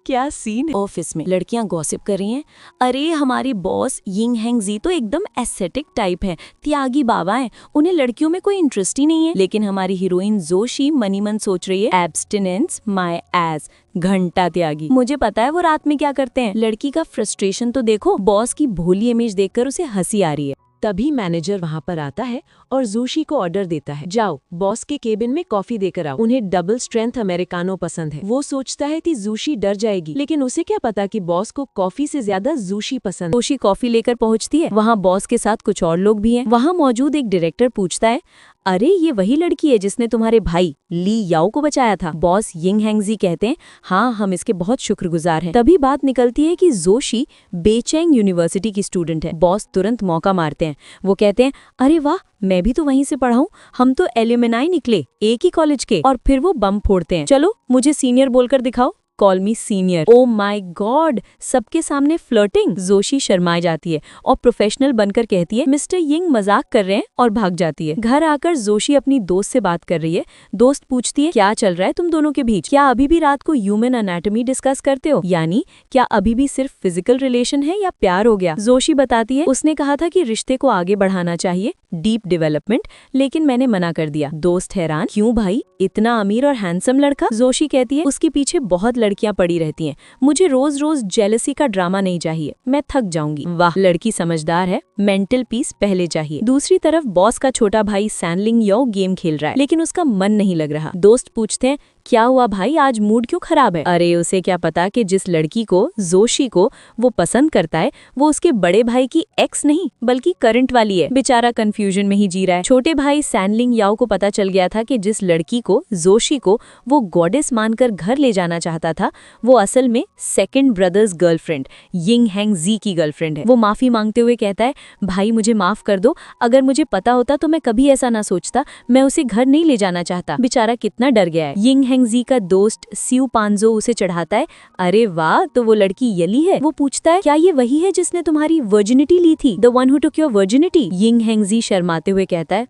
S2: क्या सीन है।
S1: ऑफिस में लड़कियां गॉसिप कर रही हैं, अरे हमारे बॉस यिंग हैंगजी तो एकदम एस्थेटिक टाइप है, त्यागी बाबा हैं, उन्हें लड़कियों में कोई इंटरेस्ट ही नहीं है। लेकिन हमारी हीरोइन जोशी मनी मन सोच रही है, एब्स्टिनेंस माय एस, घंटा त्यागी। मुझे पता है वो रात में क्या करते हैं। लड़की का फ्रस्ट्रेशन तो देखो, बॉस की भोली इमेज देखकर उसे हंसी आ रही है।
S2: तभी मैनेजर वहां पर आता है और जोशी को ऑर्डर देता है, जाओ बॉस के केबिन में कॉफी देकर आओ। उन्हें डबल स्ट्रेंथ अमेरिकानो पसंद है। वो सोचता है कि जोशी डर जाएगी, लेकिन उसे क्या पता कि बॉस को कॉफी से ज्यादा जोशी पसंद।
S1: जोशी कॉफी लेकर पहुंचती है। वहाँ बॉस के साथ कुछ और लोग भी हैं। वहाँ मौजूद एक डायरेक्टर पूछता है, अरे ये वही लड़की है जिसने तुम्हारे भाई ली याओ को बचाया था। बॉस यिंग हैंगजी कहते हैं, हाँ हम इसके बहुत शुक्रगुजार हैं। तभी बात निकलती है कि जोशी बेचेंग यूनिवर्सिटी की स्टूडेंट है। बॉस तुरंत मौका मारते हैं। वो कहते हैं, अरे वाह, मैं भी तो वहीं से पढ़ा हूँ, हम तो एल्यूमिनाई निकले, एक ही कॉलेज के। और फिर वो बम फोड़ते हैं, चलो मुझे सीनियर बोलकर दिखाओ, call me senior. O my God, सबके सामने फ्लर्टिंग। जोशी शर्माई जाती है और प्रोफेशनल बनकर कहती है, मिस्टर यिंग मजाक कर रहे हैं, और भाग जाती है। घर आकर जोशी अपनी दोस्त से बात कर रही है। दोस्त पूछती है, क्या चल रहा है तुम दोनों के बीच, क्या अभी भी रात को ह्यूमन एनाटॉमी डिस्कस करते हो, यानी क्या अभी भी सिर्फ फिजिकल रिलेशन है या प्यार हो गया। जोशी बताती है, उसने कहा था कि रिश्ते को आगे बढ़ाना चाहिए, डीप डेवलपमेंट, लेकिन मैंने मना कर दिया। दोस्त हैरान, क्यों भाई, इतना अमीर और हैंडसम लड़का। जोशी कहती है, उसके पीछे बहुत लड़कियां पड़ी रहती हैं, मुझे रोज रोज जेलसी का ड्रामा नहीं चाहिए, मैं थक जाऊंगी। वाह, लड़की समझदार है, मेंटल पीस पहले चाहिए। दूसरी तरफ बॉस का छोटा भाई सैनलिंग यो गेम खेल रहा है, लेकिन उसका मन नहीं लग रहा। दोस्त पूछते हैं, क्या हुआ भाई, आज मूड क्यों खराब है। अरे उसे क्या पता कि जिस लड़की को, जोशी को, वो पसंद करता है वो उसके बड़े भाई की एक्स नहीं बल्कि करंट वाली है। बेचारा कंफ्यूजन में ही जी रहा है। छोटे भाई सैनलिंग याओ को पता चल गया था कि जिस लड़की को, जोशी को, वो गॉडेस मानकर घर ले जाना चाहता था, वो असल में सेकंड ब्रदर्स गर्लफ्रेंड यिंग हैंगजी की गर्लफ्रेंड है। वो माफी मांगते हुए कहता है, भाई मुझे माफ कर दो, अगर मुझे पता होता तो मैं कभी ऐसा ना सोचता, मैं उसे घर नहीं ले जाना चाहता। बेचारा कितना डर गया है। यिंग हैंगजी का दोस्त सिउ पांजो उसे चढ़ाता है, अरे वाह, तो वो लड़की यली है। वो पूछता है, क्या ये वही है जिसने तुम्हारी वर्जिनिटी ली थी, the one who took your virginity. Ying Hangji शर्माते हुए कहता है,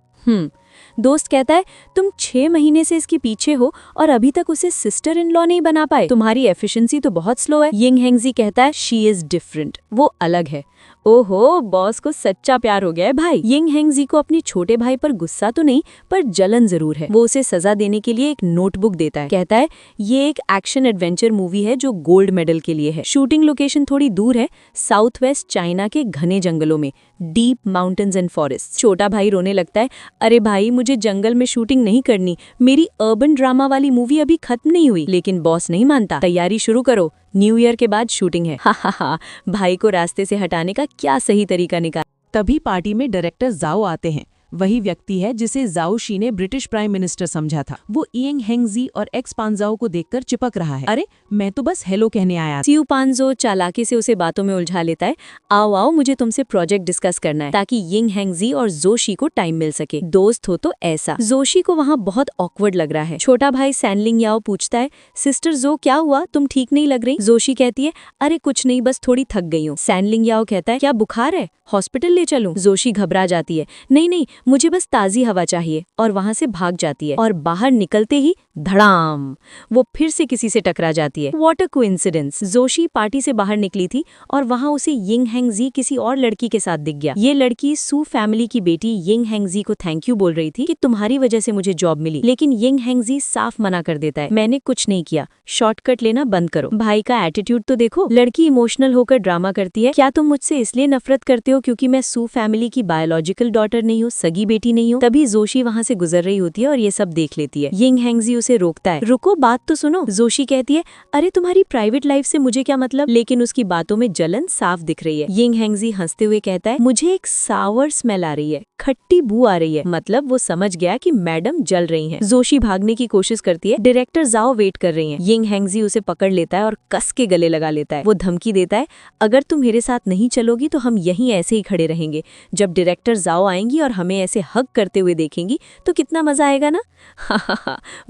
S1: दोस्त कहता है, तुम 6 महीने से इसके पीछे हो और अभी तक उसे सिस्टर इन लॉ नहीं बना पाए, तुम्हारी एफिशिएंसी तो बहुत स्लो है। यिंग हैंगजी कहता है, शी इज डिफरेंट, वो अलग है। ओहो, बॉस को सच्चा प्यार हो गया है भाई। यिंग हैंगजी को अपने छोटे भाई पर गुस्सा तो नहीं, पर जलन जरूर है। वो उसे सजा देने के लिए एक नोटबुक देता है। कहता है, ये एक एक्शन एडवेंचर मूवी है जो गोल्ड मेडल के लिए है। शूटिंग लोकेशन थोड़ी दूर है, साउथ वेस्ट चाइना के घने जंगलों में, डीप माउंटेन्स एंड फॉरेस्ट। छोटा भाई रोने लगता है, अरे भाई मुझे जंगल में शूटिंग नहीं करनी, मेरी अर्बन ड्रामा वाली मूवी अभी खत्म नहीं हुई। लेकिन बॉस नहीं मानता, तैयारी शुरू करो, न्यू ईयर के बाद शूटिंग है। हा, भाई को रास्ते से हटाने का क्या सही तरीका निकाला।
S2: तभी पार्टी में डायरेक्टर जाओ आते हैं। वही व्यक्ति है जिसे जाओ शी ने ब्रिटिश प्राइम मिनिस्टर समझा था। वो यिंग हैंगजी और एक्स पांजाओ को देखकर चिपक रहा है, अरे मैं तो बस हेलो कहने आया।
S1: सिउ पांजो चालाकी से उसे बातों में उलझा लेता है, आओ आओ मुझे तुमसे प्रोजेक्ट डिस्कस करना है, ताकि यिंग हैंगजी और जोशी को टाइम मिल सके। दोस्त हो तो ऐसा। जोशी को वहाँ बहुत ऑकवर्ड लग रहा है। छोटा भाई सैनलिंग याओ पूछता है, सिस्टर जो क्या हुआ, तुम ठीक नहीं लग रही। जोशी कहती है, अरे कुछ नहीं, बस थोड़ी थक गई हूँ। सैनलिंग याओ कहता है, क्या बुखार है, हॉस्पिटल ले चलूं। जोशी घबरा जाती है, नहीं, मुझे बस ताजी हवा चाहिए, और वहां से भाग जाती है। और बाहर निकलते ही धड़ाम, वो फिर से किसी से टकरा जाती है। What a coincidence. Joshi party से बाहर निकली थी और वहां उसे यिंग हैंगजी किसी और लड़की के साथ दिख गया। ये लड़की सू फैमिली की बेटी यिंग हैंगजी को थैंक यू बोल रही थी कि तुम्हारी वजह से मुझे जॉब मिली, लेकिन यिंग हैंगजी साफ मना कर देता है, मैंने कुछ नहीं किया, शॉर्टकट लेना बंद करो। भाई का एटीट्यूड तो देखो। लड़की इमोशनल होकर ड्रामा करती है, क्या तुम मुझसे इसलिए नफरत करते हो क्योंकि मैं सू फैमिली की बायोलॉजिकल डॉटर नहीं हूँ, सगी बेटी नहीं हो। तभी जोशी वहाँ से गुजर रही होती है और ये सब देख लेती है। यिंग हैंगजी उसे रोकता है, रुको बात तो सुनो। जोशी कहती है, अरे तुम्हारी प्राइवेट लाइफ से मुझे क्या मतलब, लेकिन उसकी बातों में जलन साफ दिख रही है। यिंग हैंगजी हंसते हुए कहता है, मुझे एक सावर स्मेल आ रही है, खट्टी बू आ रही है। मतलब वो समझ गया कि मैडम जल रही हैं। जोशी भागने की कोशिश करती है, डायरेक्टर जाओ वेट कर रही हैं। यिंग हैंगजी उसे पकड़ लेता है और कस के गले लगा लेता है। वो धमकी देता है, अगर तुम मेरे साथ नहीं चलोगी तो हम यहीं ऐसे ही खड़े रहेंगे। जब डायरेक्टर जाओ आएंगी और हमें ऐसे हग करते हुए देखेंगी तो कितना मजा आएगा ना।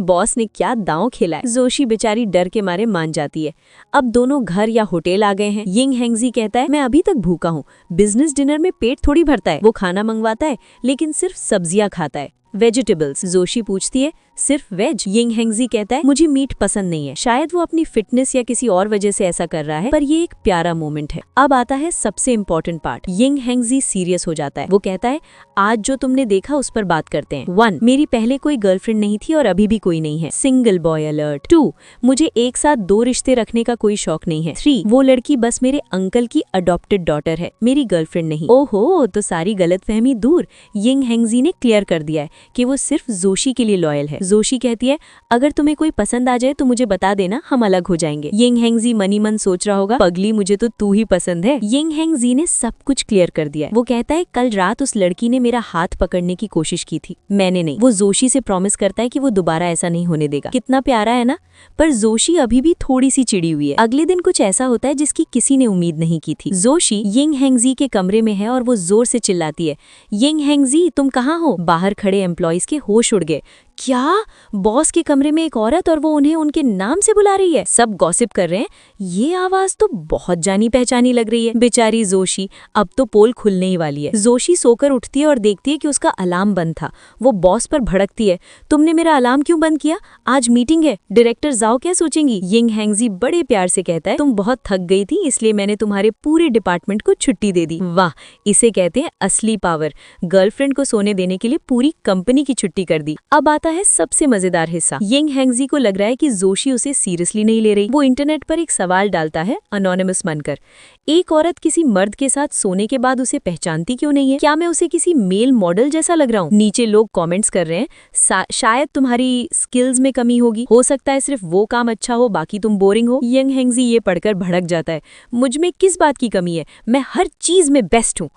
S1: बॉस ने क्या दांव खेला है। जोशी बेचारी डर के मारे मान जाती है। अब दोनों घर या होटल आ गए हैं। यिंग हैंगजी कहता है, मैं अभी तक भूखा हूँ, बिजनेस डिनर में पेट थोड़ी भरता है। वो खाना मंगवाता है लेकिन सिर्फ सब्जियां खाता है, वेजिटेबल्स। जोशी पूछती है, सिर्फ वेज? यिंग हैंगजी कहता है, मुझे मीट पसंद नहीं है। शायद वो अपनी फिटनेस या किसी और वजह से ऐसा कर रहा है, पर ये एक प्यारा मोमेंट है। अब आता है सबसे इम्पोर्टेंट पार्ट। यिंग हैंगजी सीरियस हो जाता है। वो कहता है, आज जो तुमने देखा उस पर बात करते हैं। 1, मेरी पहले कोई गर्लफ्रेंड नहीं थी और अभी भी कोई नहीं है, सिंगल बॉय अलर्ट। 2, मुझे एक साथ 2 रिश्ते रखने का कोई शौक नहीं है। 3, वो लड़की बस मेरे अंकल की अडॉप्टेड डॉटर है, मेरी गर्लफ्रेंड नहीं। ओहो, तो सारी गलतफहमी दूर। यिंग हैंगजी ने क्लियर कर दिया है कि वो सिर्फ जोशी के लिए लॉयल है। जोशी कहती है, अगर तुम्हें कोई पसंद आ जाए तो मुझे बता देना, हम अलग हो जाएंगे। यिंग हैंगजी मनी मन सोच रहा होगा, पगली मुझे तो तू ही पसंद है। यिंग हैंगजी ने सब कुछ क्लियर कर दिया है। वो कहता है, कल रात उस लड़की ने मेरा हाथ पकड़ने की कोशिश की थी, मैंने नहीं। वो जोशी से प्रॉमिस करता है कि वो दोबारा ऐसा नहीं होने देगा। कितना प्यारा है ना। पर जोशी अभी भी थोड़ी सी चिड़ी हुई है। अगले दिन कुछ ऐसा होता है जिसकी किसी ने उम्मीद नहीं की थी। जोशी यिंग हैंगजी के कमरे में है और वो जोर से चिल्लाती है, यिंग हैंगजी तुम कहाँ हो? बाहर खड़े एम्प्लॉइज के होश उड़ गए। क्या? बॉस के कमरे में एक औरत और वो उन्हें उनके नाम से बुला रही है। सब गॉसिप कर रहे हैं, ये आवाज तो बहुत जानी पहचानी लग रही है। बेचारी जोशी, अब तो पोल खुलने ही वाली है। जोशी सोकर उठती है और देखती है कि उसका अलार्म बंद था। वो बॉस पर भड़कती है, तुमने मेरा अलार्म क्यों बंद किया? आज मीटिंग है, डायरेक्टर जाओ क्या सोचेंगी? यिंग हैंगजी बड़े प्यार से कहता है, तुम बहुत थक गई थी इसलिए मैंने तुम्हारे पूरे डिपार्टमेंट को छुट्टी दे दी। वाह, इसे कहते हैं असली पावर। गर्लफ्रेंड को सोने देने के लिए पूरी कंपनी की छुट्टी कर दी। अब आता है सबसे मजेदार हिस्सा। यिंग हैंगजी को लग रहा है कि जोशी उसे सीरियसली नहीं ले रही। वो इंटरनेट पर एक सवाल डालता है अनोनिमस बनकर, एक औरत किसी मर्द के साथ सोने के बाद उसे पहचानती क्यों नहीं है? क्या मैं उसे किसी मेल मॉडल जैसा लग रहा हूँ? नीचे लोग कमेंट्स कर रहे हैं, शायद तुम्हारी स्किल्स में कमी होगी, हो सकता है सिर्फ वो काम अच्छा हो बाकी तुम बोरिंग हो। यिंग हैंगजी ये पढ़कर भड़क जाता है, मुझ में किस बात की कमी है? मैं हर चीज में बेस्ट हूँ।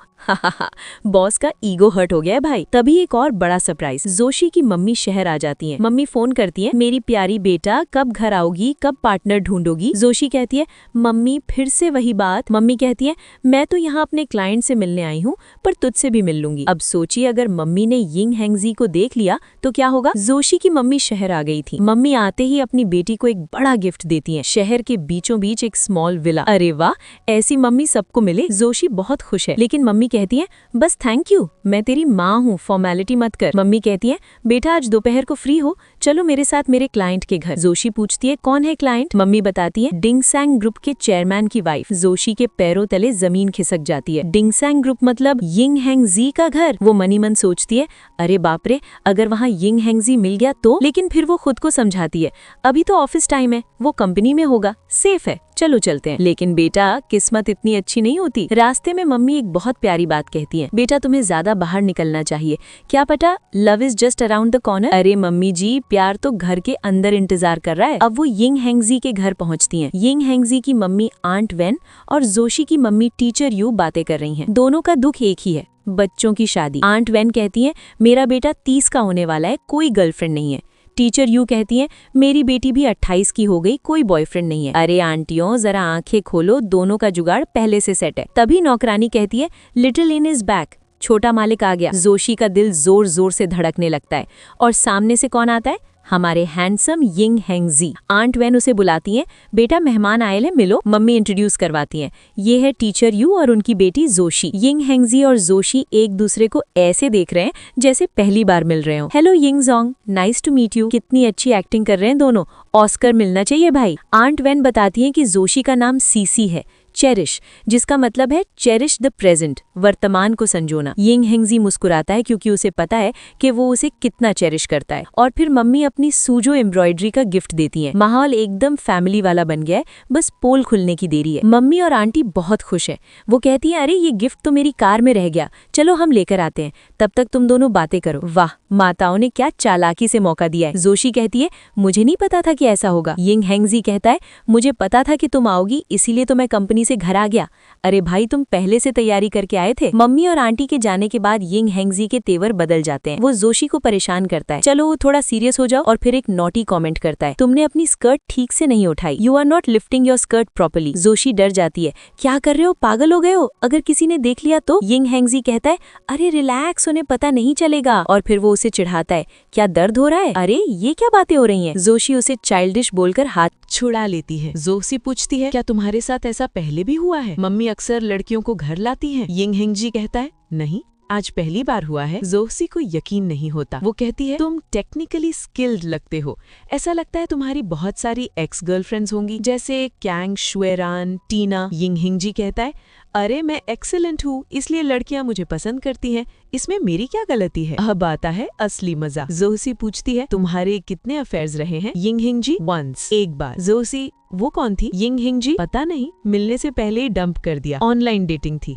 S1: बॉस का ईगो हर्ट हो गया है भाई। तभी एक और बड़ा सरप्राइज, जोशी की मम्मी शहर आ जाती हैं। मम्मी फोन करती है, मेरी प्यारी बेटा कब घर आओगी, कब पार्टनर ढूंढोगी? जोशी कहती है, मम्मी फिर से वही बात। मम्मी कहती है, मैं तो यहाँ अपने क्लाइंट से मिलने आई हूँ, पर तुझसे भी मिल लूंगी। अब सोचिए अगर मम्मी ने यिंग हैंगजी को देख लिया तो क्या होगा? जोशी की मम्मी शहर आ गई थी। मम्मी आते ही अपनी बेटी को एक बड़ा गिफ्ट देती है, शहर के बीचों बीच एक स्मॉल विला। अरे वाह, ऐसी मम्मी सबको मिले। जोशी बहुत खुश है, लेकिन मम्मी कहती है, बस थैंक यू, मैं तेरी माँ हूँ, फॉर्मेलिटी मत कर। मम्मी कहती है, बेटा आज दोपहर को फ्री हो, चलो मेरे साथ मेरे क्लाइंट के घर। जोशी पूछती है, कौन है क्लाइंट? मम्मी बताती है, डिंगसैंग ग्रुप के चेयरमैन की वाइफ। जोशी के पैरों तले जमीन खिसक जाती है। डिंगसैंग ग्रुप मतलब यिंग हैंगजी का घर। वो मनी मन सोचती है, अरे बाप रे, अगर वहाँ यिंग हैंगजी मिल गया तो? लेकिन फिर वो खुद को समझाती है, अभी तो ऑफिस टाइम है, वो कंपनी में होगा, सेफ है, चलो चलते हैं। लेकिन बेटा किस्मत इतनी अच्छी नहीं होती। रास्ते में मम्मी एक बहुत प्यारी बात कहती है, बेटा तुम्हें ज्यादा बाहर निकलना चाहिए, क्या पता love is just around the corner. अरे मम्मी जी, प्यार तो घर के अंदर इंतजार कर रहा है। अब वो यिंग हैंगजी के घर पहुंचती हैं। यिंग हैंगजी की मम्मी आंट वेन और जोशी की मम्मी टीचर यू बातें कर रही हैं। दोनों का दुख एक ही है, बच्चों की शादी। आंट वेन कहती है, मेरा बेटा 30 का होने वाला है, कोई गर्लफ्रेंड नहीं है। टीचर यू कहती है, मेरी बेटी भी 28 की हो गई, कोई बॉयफ्रेंड नहीं है। अरे आंटियों जरा आंखें खोलो, दोनों का जुगाड़ पहले से सेट है। तभी नौकरानी कहती है, लिटिल इन इज बैक, छोटा मालिक आ गया। जोशी का दिल जोर जोर से धड़कने लगता है और सामने से कौन आता है? हमारे हैंडसम यिंग हैंगजी। आंट वेन उसे बुलाती हैं, बेटा मेहमान आए हैं, मिलो। मम्मी इंट्रोड्यूस करवाती हैं, ये है टीचर यू और उनकी बेटी जोशी। यिंग हैंगजी और जोशी एक दूसरे को ऐसे देख रहे हैं जैसे पहली बार मिल रहे हो। Hello Ying Jong, nice to meet you. कितनी अच्छी एक्टिंग कर रहे हैं दोनों, ऑस्कर मिलना चाहिए भाई। आंट वेन बताती हैं कि जोशी का नाम सीसी है, चेरिश, जिसका मतलब है चेरिश द प्रेजेंट, वर्तमान को संजोना। यिंग हेंगजी मुस्कुराता है क्योंकि उसे पता है कि वो उसे कितना चेरिश करता है। और फिर मम्मी अपनी सूजो एम्ब्रॉयडरी का गिफ्ट देती है। माहौल एकदम फैमिली वाला बन गया है, बस पोल खुलने की देरी है। मम्मी और आंटी बहुत खुश है। वो कहती है, अरे ये गिफ्ट तो मेरी कार में रह गया, चलो हम लेकर आते हैं, तब तक तुम दोनों बातें करो। वाह, माताओं ने क्या चालाकी से मौका दिया है। जोशी कहती है, मुझे नहीं पता था कि ऐसा होगा। यिंग हेंगजी कहता है, मुझे पता था कि तुम आओगी, इसीलिए तो मैं कंपनी से घर आ गया। अरे भाई, तुम पहले से तैयारी करके आए थे। मम्मी और आंटी के जाने के बाद यिंग हेंगजी के तेवर बदल जाते हैं। वो जोशी को परेशान करता है, चलो वो थोड़ा सीरियस हो जाओ, और फिर एक नॉटी कमेंट करता है, तुमने अपनी स्कर्ट ठीक से नहीं उठाई, you are not lifting your skirt properly. Joshi डर जाती है, क्या कर रहे हो, पागल हो गए हो, अगर किसी ने देख लिया तो। यिंग हेंगजी कहता है, अरे रिलैक्स, उन्हें पता नहीं चलेगा। और फिर वो उसे चिढ़ाता है, क्या दर्द हो रहा है, अरे ये क्या बातें हो रही हैं। जोशी उसे चाइल्डिश बोलकर हाथ
S2: छुड़ा लेती है। जोशी पूछती है, क्या तुम्हारे साथ ऐसा पहले भी हुआ है? मम्मी अक्सर लड़कियों को घर लाती हैं। यिंग हेंगजी कहता है, नहीं, आज पहली बार हुआ है। जोशी को यकीन नहीं होता। वो कहती है, तुम टेक्निकली स्किल्ड लगते हो, ऐसा लगता है तुम्हारी बहुत सारी एक्स गर्लफ्रेंड्स होंगी, जैसे कैंग शुएरान, टीना। यिंग हेंगजी कहता है, अरे मैं एक्सीलेंट हूँ, इसलिए लड़कियां मुझे पसंद करती हैं, इसमें मेरी क्या गलती है? अब आता है असली मजा। जोशी पूछती है, तुम्हारे कितने अफेयर्स रहे हैं? यिंग हेंगजी, वंस, एक बार। जोशी, वो कौन थी? यिंग हेंगजी, पता नहीं, मिलने से पहले ही डंप कर दिया, ऑनलाइन डेटिंग थी।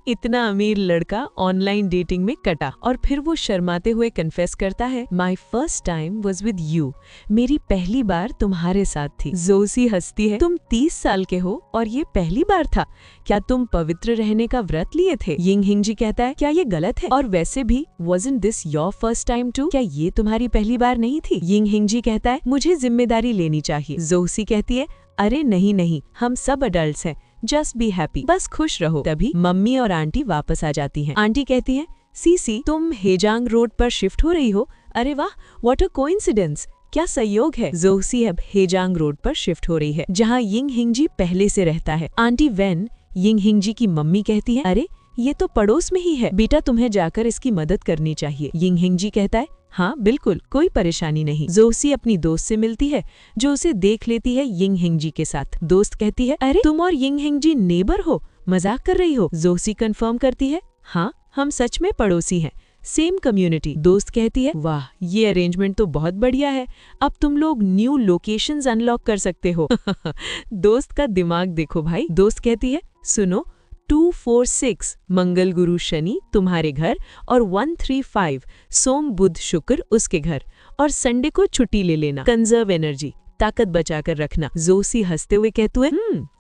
S2: इतना अमीर लड़का ऑनलाइन डेटिंग में कटा। और फिर वो शर्माते हुए कन्फेस करता है, my first time was with you, मेरी पहली बार तुम्हारे साथ थी। जोशी हंसती है, तुम 30 साल के हो और ये पहली बार था, क्या तुम पवित्र रहने का व्रत लिए थे? यिंग हेंगजी कहता है, क्या ये गलत है? और वैसे भी wasn't this your first time too? क्या ये तुम्हारी पहली बार नहीं थी? यिंग हेंगजी कहता है, मुझे जिम्मेदारी लेनी चाहिए। जोशी कहती है, अरे नहीं, हम सब अडल्ट्स हैं, जस्ट बी हैप्पी, बस खुश रहो। तभी मम्मी और आंटी वापस आ जाती हैं। आंटी कहती है, सीसी, तुम हेजांग रोड पर शिफ्ट हो रही हो? अरे वाह, व्हाट अ कोइंसिडेंस, क्या संयोग है। जोशी अब हेजांग रोड पर शिफ्ट हो रही है, जहाँ यिंग हेंगजी पहले से रहता है। आंटी वेन, यिंग हेंगजी की मम्मी, कहती है, अरे ये तो पड़ोस में ही है, बेटा तुम्हें जाकर इसकी मदद करनी चाहिए। यिंग हेंगजी कहता है, हाँ बिल्कुल, कोई परेशानी नहीं। जोशी अपनी दोस्त से मिलती है, जो उसे देख लेती है यिंग हेंगजी के साथ। दोस्त कहती है, अरे तुम और यिंग हेंगजी नेबर हो, मजाक कर रही हो? जोशी कंफर्म करती है, हाँ हम सच में पड़ोसी हैं, सेम कम्युनिटी। दोस्त कहती है, वाह ये अरेंजमेंट तो बहुत बढ़िया है, अब तुम लोग न्यू लोकेशंस अनलॉक कर सकते हो। दोस्त का दिमाग देखो भाई। दोस्त कहती है, सुनो, 246 मंगल गुरु शनि तुम्हारे घर, और 135 सोम बुध शुक्र उसके घर, और संडे को छुट्टी ले लेना, कंजर्व एनर्जी, ताकत बचाकर रखना। जोशी हंसते हुए कहते हुए,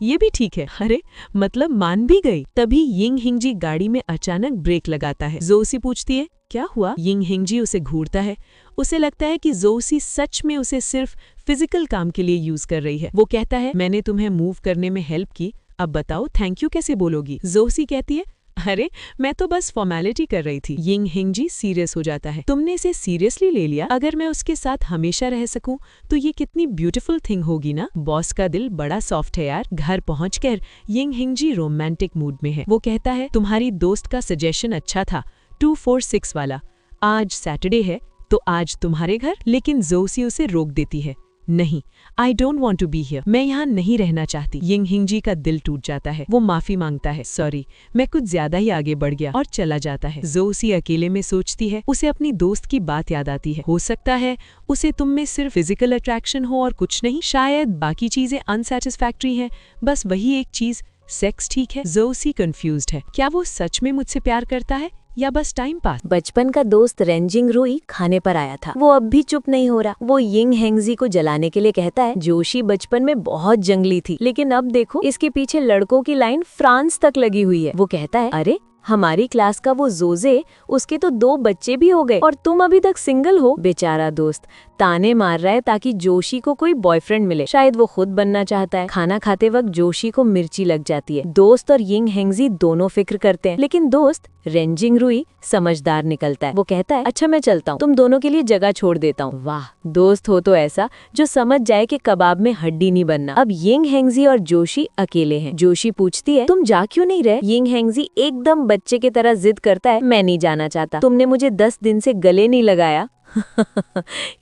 S2: ये भी ठीक है। अरे मतलब मान भी गई। तभी यिंग हेंगजी गाड़ी में अचानक ब्रेक लगाता है। जोशी पूछती है, क्या हुआ? यिंग हेंगजी उसे घूरता है। उसे लगता है कि जोशी सच में उसे सिर्फ फिजिकल काम के लिए यूज कर रही है। वो कहता है, मैंने तुम्हें मूव करने में हेल्प की, अब बताओ थैंक यू कैसे बोलोगी? जोशी कहती है, अरे मैं तो बस फॉर्मेलिटी कर रही थी। यिंग हेंगजी सीरियस हो जाता है, तुमने इसे सीरियसली ले लिया? अगर मैं उसके साथ हमेशा रह सकूं तो ये कितनी ब्यूटीफुल थिंग होगी ना। बॉस का दिल बड़ा सॉफ्ट है यार। घर पहुंचकर यिंग हेंगजी रोमांटिक मूड में है। वो कहता है, तुम्हारी दोस्त का सजेशन अच्छा था, 246 वाला। आज सैटरडे है तो आज तुम्हारे घर। लेकिन जोशी उसे रोक देती है, नहीं, I don't want to be here, मैं यहाँ नहीं रहना चाहती। यिंग हेंगजी का दिल टूट जाता है। वो माफी मांगता है, सॉरी मैं कुछ ज्यादा ही आगे बढ़ गया, और चला जाता है। जोशी अकेले में सोचती है, उसे अपनी दोस्त की बात याद आती है। हो सकता है उसे तुम में सिर्फ फिजिकल अट्रैक्शन हो और कुछ नहीं, शायद बाकी चीजें अनसैटिस्फैक्ट्री हैं, बस वही एक चीज, सेक्स ठीक है। जोशी कंफ्यूज्ड है, क्या वो सच में मुझसे प्यार करता है या बस टाइम पास?
S1: बचपन का दोस्त रेंजिंग रुई खाने पर आया था। वो अब भी चुप नहीं हो रहा। वो यिंग हेंगजी को जलाने के लिए कहता है, जोशी बचपन में बहुत जंगली थी, लेकिन अब देखो इसके पीछे लड़कों की लाइन फ्रांस तक लगी हुई है। वो कहता है, अरे हमारी क्लास का वो जोजे, उसके तो 2 बच्चे भी हो गए और तुम अभी तक सिंगल हो। बेचारा दोस्त ताने मार रहा है ताकि जोशी को कोई बॉयफ्रेंड मिले, शायद वो खुद बनना चाहता है। खाना खाते वक्त जोशी को मिर्ची लग जाती है। दोस्त और यिंग हेंगजी दोनों फिक्र करते हैं, लेकिन दोस्त रेंजिंग रुई समझदार निकलता है। वो कहता है, अच्छा मैं चलता हूँ, तुम दोनों के लिए जगह छोड़ देता हूँ। वाह, दोस्त हो तो ऐसा जो समझ जाए कि कबाब में हड्डी नहीं बनना। अब यिंग हेंगजी और जोशी अकेले हैं। जोशी पूछती है, तुम जा क्यों नहीं रहे? यिंग हेंगजी एकदम बच्चे की तरह जिद करता है, मैं नहीं जाना चाहता, तुमने मुझे 10 दिन से गले नहीं लगाया।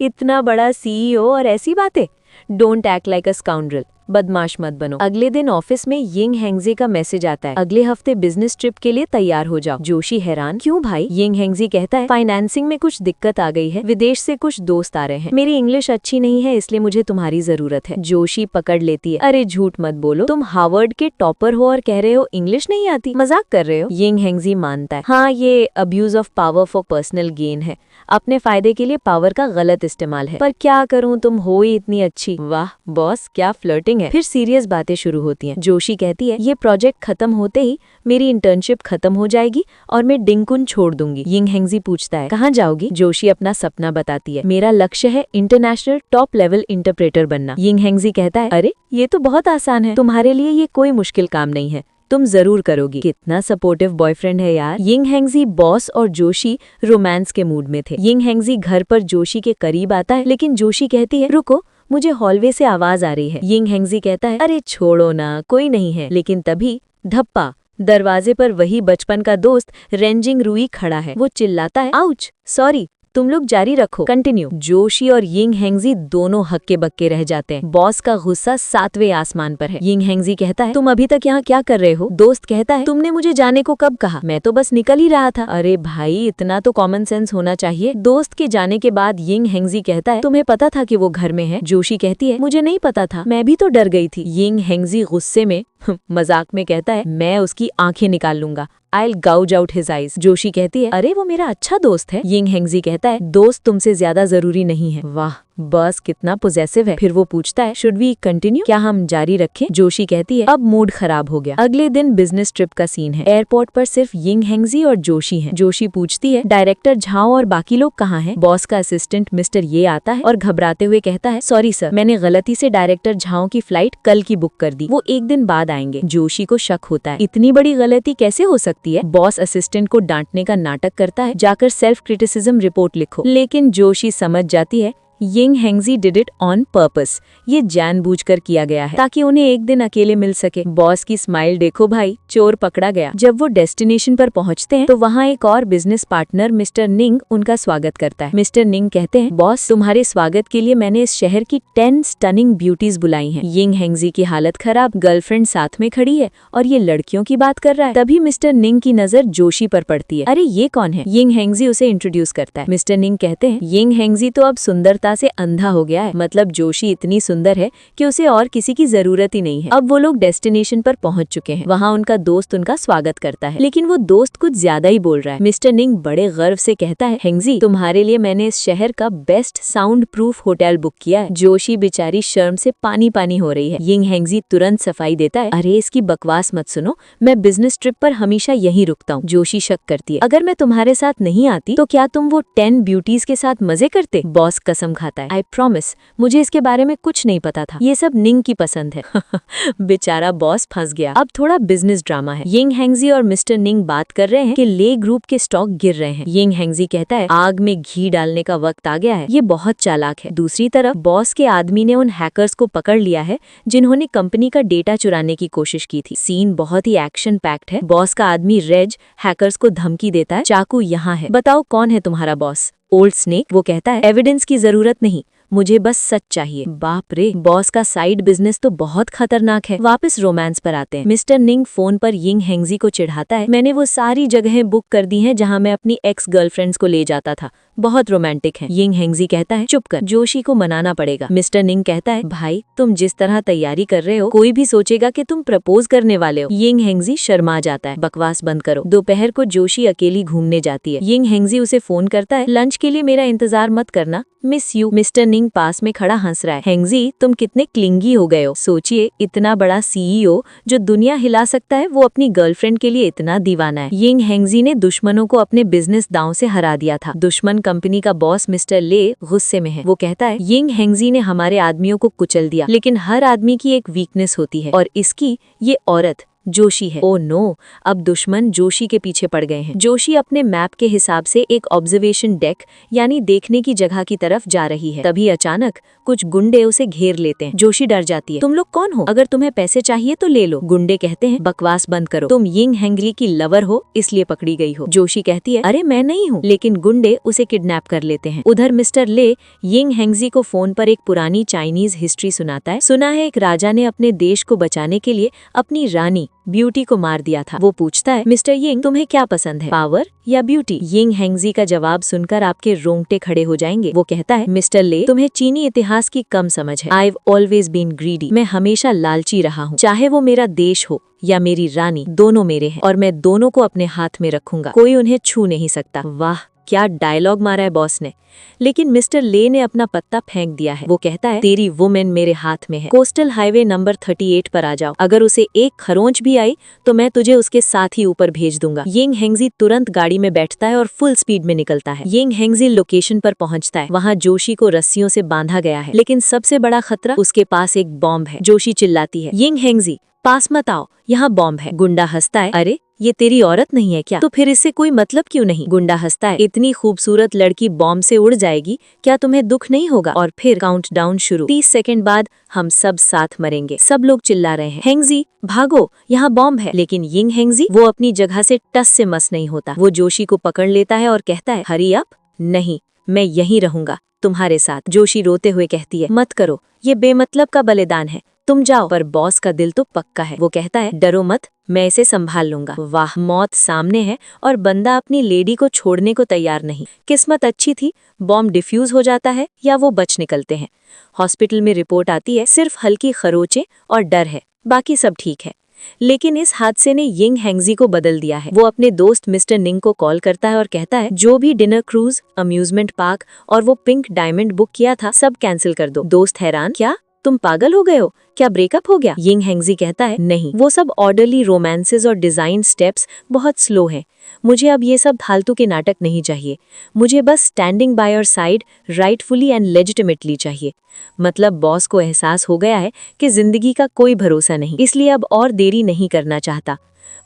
S1: इतना बड़ा CEO और ऐसी बातें। Don't act like a scoundrel. बदमाश मत बनो। अगले दिन ऑफिस में यिंग हेंगजी का मैसेज आता है, अगले हफ्ते बिजनेस ट्रिप के लिए तैयार हो जाओ। जोशी हैरान, क्यों भाई? यिंग हेंगजी कहता है, फाइनेंसिंग में कुछ दिक्कत आ गई है, विदेश से कुछ दोस्त आ रहे हैं, मेरी इंग्लिश अच्छी नहीं है इसलिए मुझे तुम्हारी जरूरत है। जोशी पकड़ लेती है, अरे झूठ मत बोलो, तुम हार्वर्ड के टॉपर हो और कह रहे हो इंग्लिश नहीं आती, मजाक कर रहे हो? यिंग हेंगजी मानता है, हाँ ये abuse of power for personal gain है, अपने फायदे के लिए पावर का गलत इस्तेमाल है, पर क्या करूं, तुम हो ही इतनी अच्छी। वाह बॉस, क्या फ्लर्टिंग है। फिर सीरियस बातें शुरू होती हैं। जोशी कहती है, ये प्रोजेक्ट खत्म होते ही मेरी इंटर्नशिप खत्म हो जाएगी और मैं डिंकुन छोड़ दूंगी। यिंग हेंगजी पूछता है, कहाँ जाओगी? जोशी अपना सपना बताती है, मेरा लक्ष्य है इंटरनेशनल टॉप लेवल इंटरप्रेटर बनना। यिंग हेंगजी कहता है, अरे ये तो बहुत आसान है, तुम्हारे लिए ये कोई मुश्किल काम नहीं है, तुम जरूर करोगी। कितना सपोर्टिव बॉयफ्रेंड है यार। यिंग हेंगजी, बॉस और जोशी रोमांस के मूड में थे। यिंग हेंगजी घर पर जोशी के करीब आता है, लेकिन जोशी कहती है, रुको, मुझे हॉलवे से आवाज आ रही है। यिंग हेंगजी कहता है, अरे छोड़ो ना, कोई नहीं है। लेकिन तभी धप्पा, दरवाजे पर वही बचपन का दोस्त रेंजिंग रूई खड़ा है। वो चिल्लाता है, आउच, सॉरी, तुम लोग जारी रखो, कंटिन्यू। जोशी और यिंग हेंगजी दोनों हक्के बक्के रह जाते हैं। बॉस का गुस्सा 7वें आसमान पर है। यिंग हेंगजी कहता है, तुम अभी तक यहाँ क्या कर रहे हो? दोस्त कहता है, तुमने मुझे जाने को कब कहा? मैं तो बस निकल ही रहा था। अरे भाई, इतना तो कॉमन सेंस होना चाहिए। दोस्त के जाने के बाद यिंग हेंगजी कहता है, तुम्हें पता था कि वो घर में है? जोशी कहती है, मुझे नहीं पता था, मैं भी तो डर गई थी। यिंग हेंगजी गुस्से में मजाक में कहता है, मैं उसकी आंखें निकाल लूंगा, I'll gouge out his eyes। Joshi कहती है, अरे वो मेरा अच्छा दोस्त है। यिंग हेंगजी कहता है, दोस्त तुमसे ज्यादा जरूरी नहीं है। वाह बस, कितना पॉजेसिव है। फिर वो पूछता है, शुड वी कंटिन्यू, क्या हम जारी रखें? जोशी कहती है, अब मूड खराब हो गया। अगले दिन बिजनेस ट्रिप का सीन है। एयरपोर्ट पर सिर्फ यिंग हेंगजी और जोशी हैं। जोशी पूछती है, डायरेक्टर झाओ और बाकी लोग कहाँ हैं? बॉस का असिस्टेंट मिस्टर ये आता है और घबराते हुए कहता है, सॉरी सर, मैंने गलती से डायरेक्टर झाओ की फ्लाइट कल की बुक कर दी, वो एक दिन बाद आएंगे। जोशी को शक होता है, इतनी बड़ी गलती कैसे हो सकती है? बॉस असिस्टेंट को डांटने का नाटक करता है, जाकर सेल्फ क्रिटिसिज्म रिपोर्ट लिखो। लेकिन जोशी समझ जाती है, Ying Hengji did it on purpose, ये जानबूझकर किया गया है ताकि उन्हें एक दिन अकेले मिल सके। बॉस की स्माइल देखो भाई, चोर पकड़ा गया। जब वो डेस्टिनेशन पर पहुंचते हैं तो वहाँ एक और बिजनेस पार्टनर मिस्टर निंग उनका स्वागत करता है। मिस्टर निंग कहते हैं, बॉस तुम्हारे स्वागत के लिए मैंने इस शहर की 10 स्टनिंग ब्यूटीज बुलाई हैं। यिंग हेंगजी की हालत खराब, गर्लफ्रेंड साथ में खड़ी है और ये लड़कियों की बात कर रहा है। तभी मिस्टर निंग की नजर जोशी पर पड़ती है। अरे ये कौन है? यिंग हेंगजी उसे इंट्रोड्यूस करता है। मिस्टर निंग कहते हैं, यिंग हेंगजी तो अब सुंदरता से अंधा हो गया है, मतलब जोशी इतनी सुंदर है कि उसे और किसी की जरूरत ही नहीं है। अब वो लोग डेस्टिनेशन पर पहुंच चुके हैं। वहाँ उनका दोस्त उनका स्वागत करता है, लेकिन वो दोस्त कुछ ज्यादा ही बोल रहा है। मिस्टर निंग बड़े गर्व से कहता है, हेंगजी तुम्हारे लिए मैंने इस शहर का best sound proof hotel book किया है। जोशी बेचारी शर्म से पानी पानी हो रही है। यिंग हेंगजी तुरंत सफाई देता है, अरे इसकी बकवास मत सुनो, मैं बिजनेस ट्रिप पर हमेशा यहीं रुकता हूँ। जोशी शक करती है, अगर मैं तुम्हारे साथ नहीं आती तो क्या तुम वो 10 ब्यूटीज के साथ मजे करते? बॉस कसम खाता है, आई प्रॉमिस, मुझे इसके बारे में कुछ नहीं पता था, ये सब निंग की पसंद है। बेचारा बॉस फंस गया। अब थोड़ा बिजनेस ड्रामा है। यिंग हेंगजी और मिस्टर निंग बात कर रहे हैं कि ले ग्रुप के स्टॉक गिर रहे हैं। यिंग हेंगजी कहता है, आग में घी डालने का वक्त आ गया है, ये बहुत चालाक है। दूसरी तरफ बॉस के आदमी ने उन हैकर्स को पकड़ लिया है जिन्होंने कंपनी का डेटा चुराने की कोशिश की थी। सीन बहुत ही एक्शन पैक्ड है। बॉस का आदमी रेज हैकर्स को धमकी देता है, चाकू यहाँ है, बताओ कौन है तुम्हारा बॉस? Old snake. वो कहता है, एविडेंस की जरूरत नहीं, मुझे बस सच चाहिए। बाप रे, बॉस का साइड बिजनेस तो बहुत खतरनाक है। वापस रोमांस पर आते हैं। मिस्टर निंग फोन पर यिंग हेंगजी को चिढ़ाता है, मैंने वो सारी जगहें बुक कर दी हैं जहां मैं अपनी एक्स गर्लफ्रेंड्स को ले जाता था, बहुत रोमांटिक है। यिंग हेंगजी कहता है, चुप कर, जोशी को मनाना पड़ेगा। मिस्टर निंग कहता है, भाई तुम जिस तरह तैयारी कर रहे हो कोई भी सोचेगा कि तुम प्रपोज करने वाले हो। यिंग हेंगजी शर्मा जाता है, बकवास बंद करो। दोपहर को जोशी अकेली घूमने जाती है। यिंग हेंगजी उसे फोन करता है, लंच के लिए मेरा इंतजार मत करना, मिस यू। मिस्टर निंग पास में खड़ा हंस रहा है, हेंगजी तुम कितने क्लिंगी हो गए हो। सोचिए, इतना बड़ा सीईओ जो दुनिया हिला सकता है, वो अपनी गर्लफ्रेंड के लिए इतना दीवाना है। यिंग हेंगजी ने दुश्मनों को अपने बिजनेस दांव से हरा दिया था। दुश्मन कंपनी का बॉस मिस्टर ले गुस्से में है। वो कहता है, यिंग हेंगजी ने हमारे आदमियों को कुचल दिया, लेकिन हर आदमी की एक वीकनेस होती है और इसकी ये औरत जोशी है। ओ नो, अब दुश्मन जोशी के पीछे पड़ गए हैं। जोशी अपने मैप के हिसाब से एक ऑब्जर्वेशन डेक यानी देखने की जगह की तरफ जा रही है। तभी अचानक कुछ गुंडे उसे घेर लेते हैं। जोशी डर जाती है। तुम लोग कौन हो? अगर तुम्हें पैसे चाहिए तो ले लो। गुंडे कहते हैं बकवास बंद करो, तुम यिंग हेंगरी की लवर हो इसलिए पकड़ी गई हो। जोशी कहती है अरे मैं नहीं हूँ, लेकिन गुंडे उसे किडनैप कर लेते हैं। उधर मिस्टर ले यिंग हेंगजी को फोन पर एक पुरानी चाइनीज हिस्ट्री सुनाता है। सुना है एक राजा ने अपने देश को बचाने के लिए अपनी रानी ब्यूटी को मार दिया था। वो पूछता है मिस्टर यिंग तुम्हें क्या पसंद है, पावर या ब्यूटी? यिंग हेंगजी का जवाब सुनकर आपके रोंगटे खड़े हो जाएंगे। वो कहता है मिस्टर ले तुम्हें चीनी इतिहास की कम समझ है। I've always been greedy। मैं हमेशा लालची रहा हूँ। चाहे वो मेरा देश हो या मेरी रानी, दोनों मेरे हैं और मैं दोनों को अपने हाथ में रखूंगा। कोई उन्हें छू नहीं सकता। वाह क्या डायलॉग मारा है बॉस ने। लेकिन मिस्टर ले ने अपना पत्ता फेंक दिया है। वो कहता है तेरी वुमेन मेरे हाथ में है। कोस्टल हाईवे नंबर 38 पर आ जाओ। अगर उसे एक खरोंच भी आई तो मैं तुझे उसके साथ ही ऊपर भेज दूंगा। यिंग हेंगजी तुरंत गाड़ी में बैठता है और फुल स्पीड में निकलता है। यिंग हेंगजी लोकेशन पर पहुंचता है। वहाँ जोशी को रस्सियों से बांधा गया है, लेकिन सबसे बड़ा खतरा उसके पास एक बॉम्ब है। जोशी चिल्लाती है यिंग हेंगजी पास मत आओ, यहाँ बॉम्ब है। गुंडा हंसता है अरे ये तेरी औरत नहीं है क्या? तो फिर इससे कोई मतलब क्यों नहीं? गुंडा हंसता है इतनी खूबसूरत लड़की बॉम्ब से उड़ जाएगी, क्या तुम्हें दुख नहीं होगा? और फिर काउंटडाउन शुरू। 30 सेकंड बाद हम सब साथ मरेंगे। सब लोग चिल्ला रहे हैं हेंगजी भागो यहाँ बॉम्ब है। लेकिन यिंग हेंगजी वो अपनी जगह से टस से मस नहीं होता। वो जोशी को पकड़ लेता है और कहता है हरी अप, नहीं मैं यहीं रहूंगा तुम्हारे साथ। जोशी रोते हुए कहती है मत करो, ये बेमतलब का बलिदान है, तुम जाओ। पर बॉस का दिल तो पक्का है। वो कहता है डरो मत, मैं इसे संभाल लूंगा। वाह मौत सामने है और बंदा अपनी लेडी को छोड़ने को तैयार नहीं। किस्मत अच्छी थी, बॉम्ब डिफ्यूज हो जाता है या वो बच निकलते हैं। हॉस्पिटल में रिपोर्ट आती है सिर्फ हल्की खरोचे और डर है, बाकी सब ठीक है। लेकिन इस हादसे ने यिंग हेंगजी को बदल दिया है। वो अपने दोस्त मिस्टर निंग को कॉल करता है और कहता है जो भी डिनर क्रूज, अम्यूजमेंट पार्क और वो पिंक डायमंड बुक किया था सब कैंसिल कर दो। दोस्त हैरान क्या तुम पागल हो गए हो, क्या ब्रेकअप हो गया? यिंग हेंगजी कहता है नहीं, वो सब ऑर्डरली रोमांसेस और डिजाइन स्टेप्स बहुत स्लो हैं। मुझे अब ये सब फालतू के नाटक नहीं चाहिए। मुझे बस standing by your side rightfully and legitimately चाहिए। मतलब बॉस को एहसास हो गया है कि जिंदगी का कोई भरोसा नहीं, इसलिए अब और देरी नहीं करना चाहता।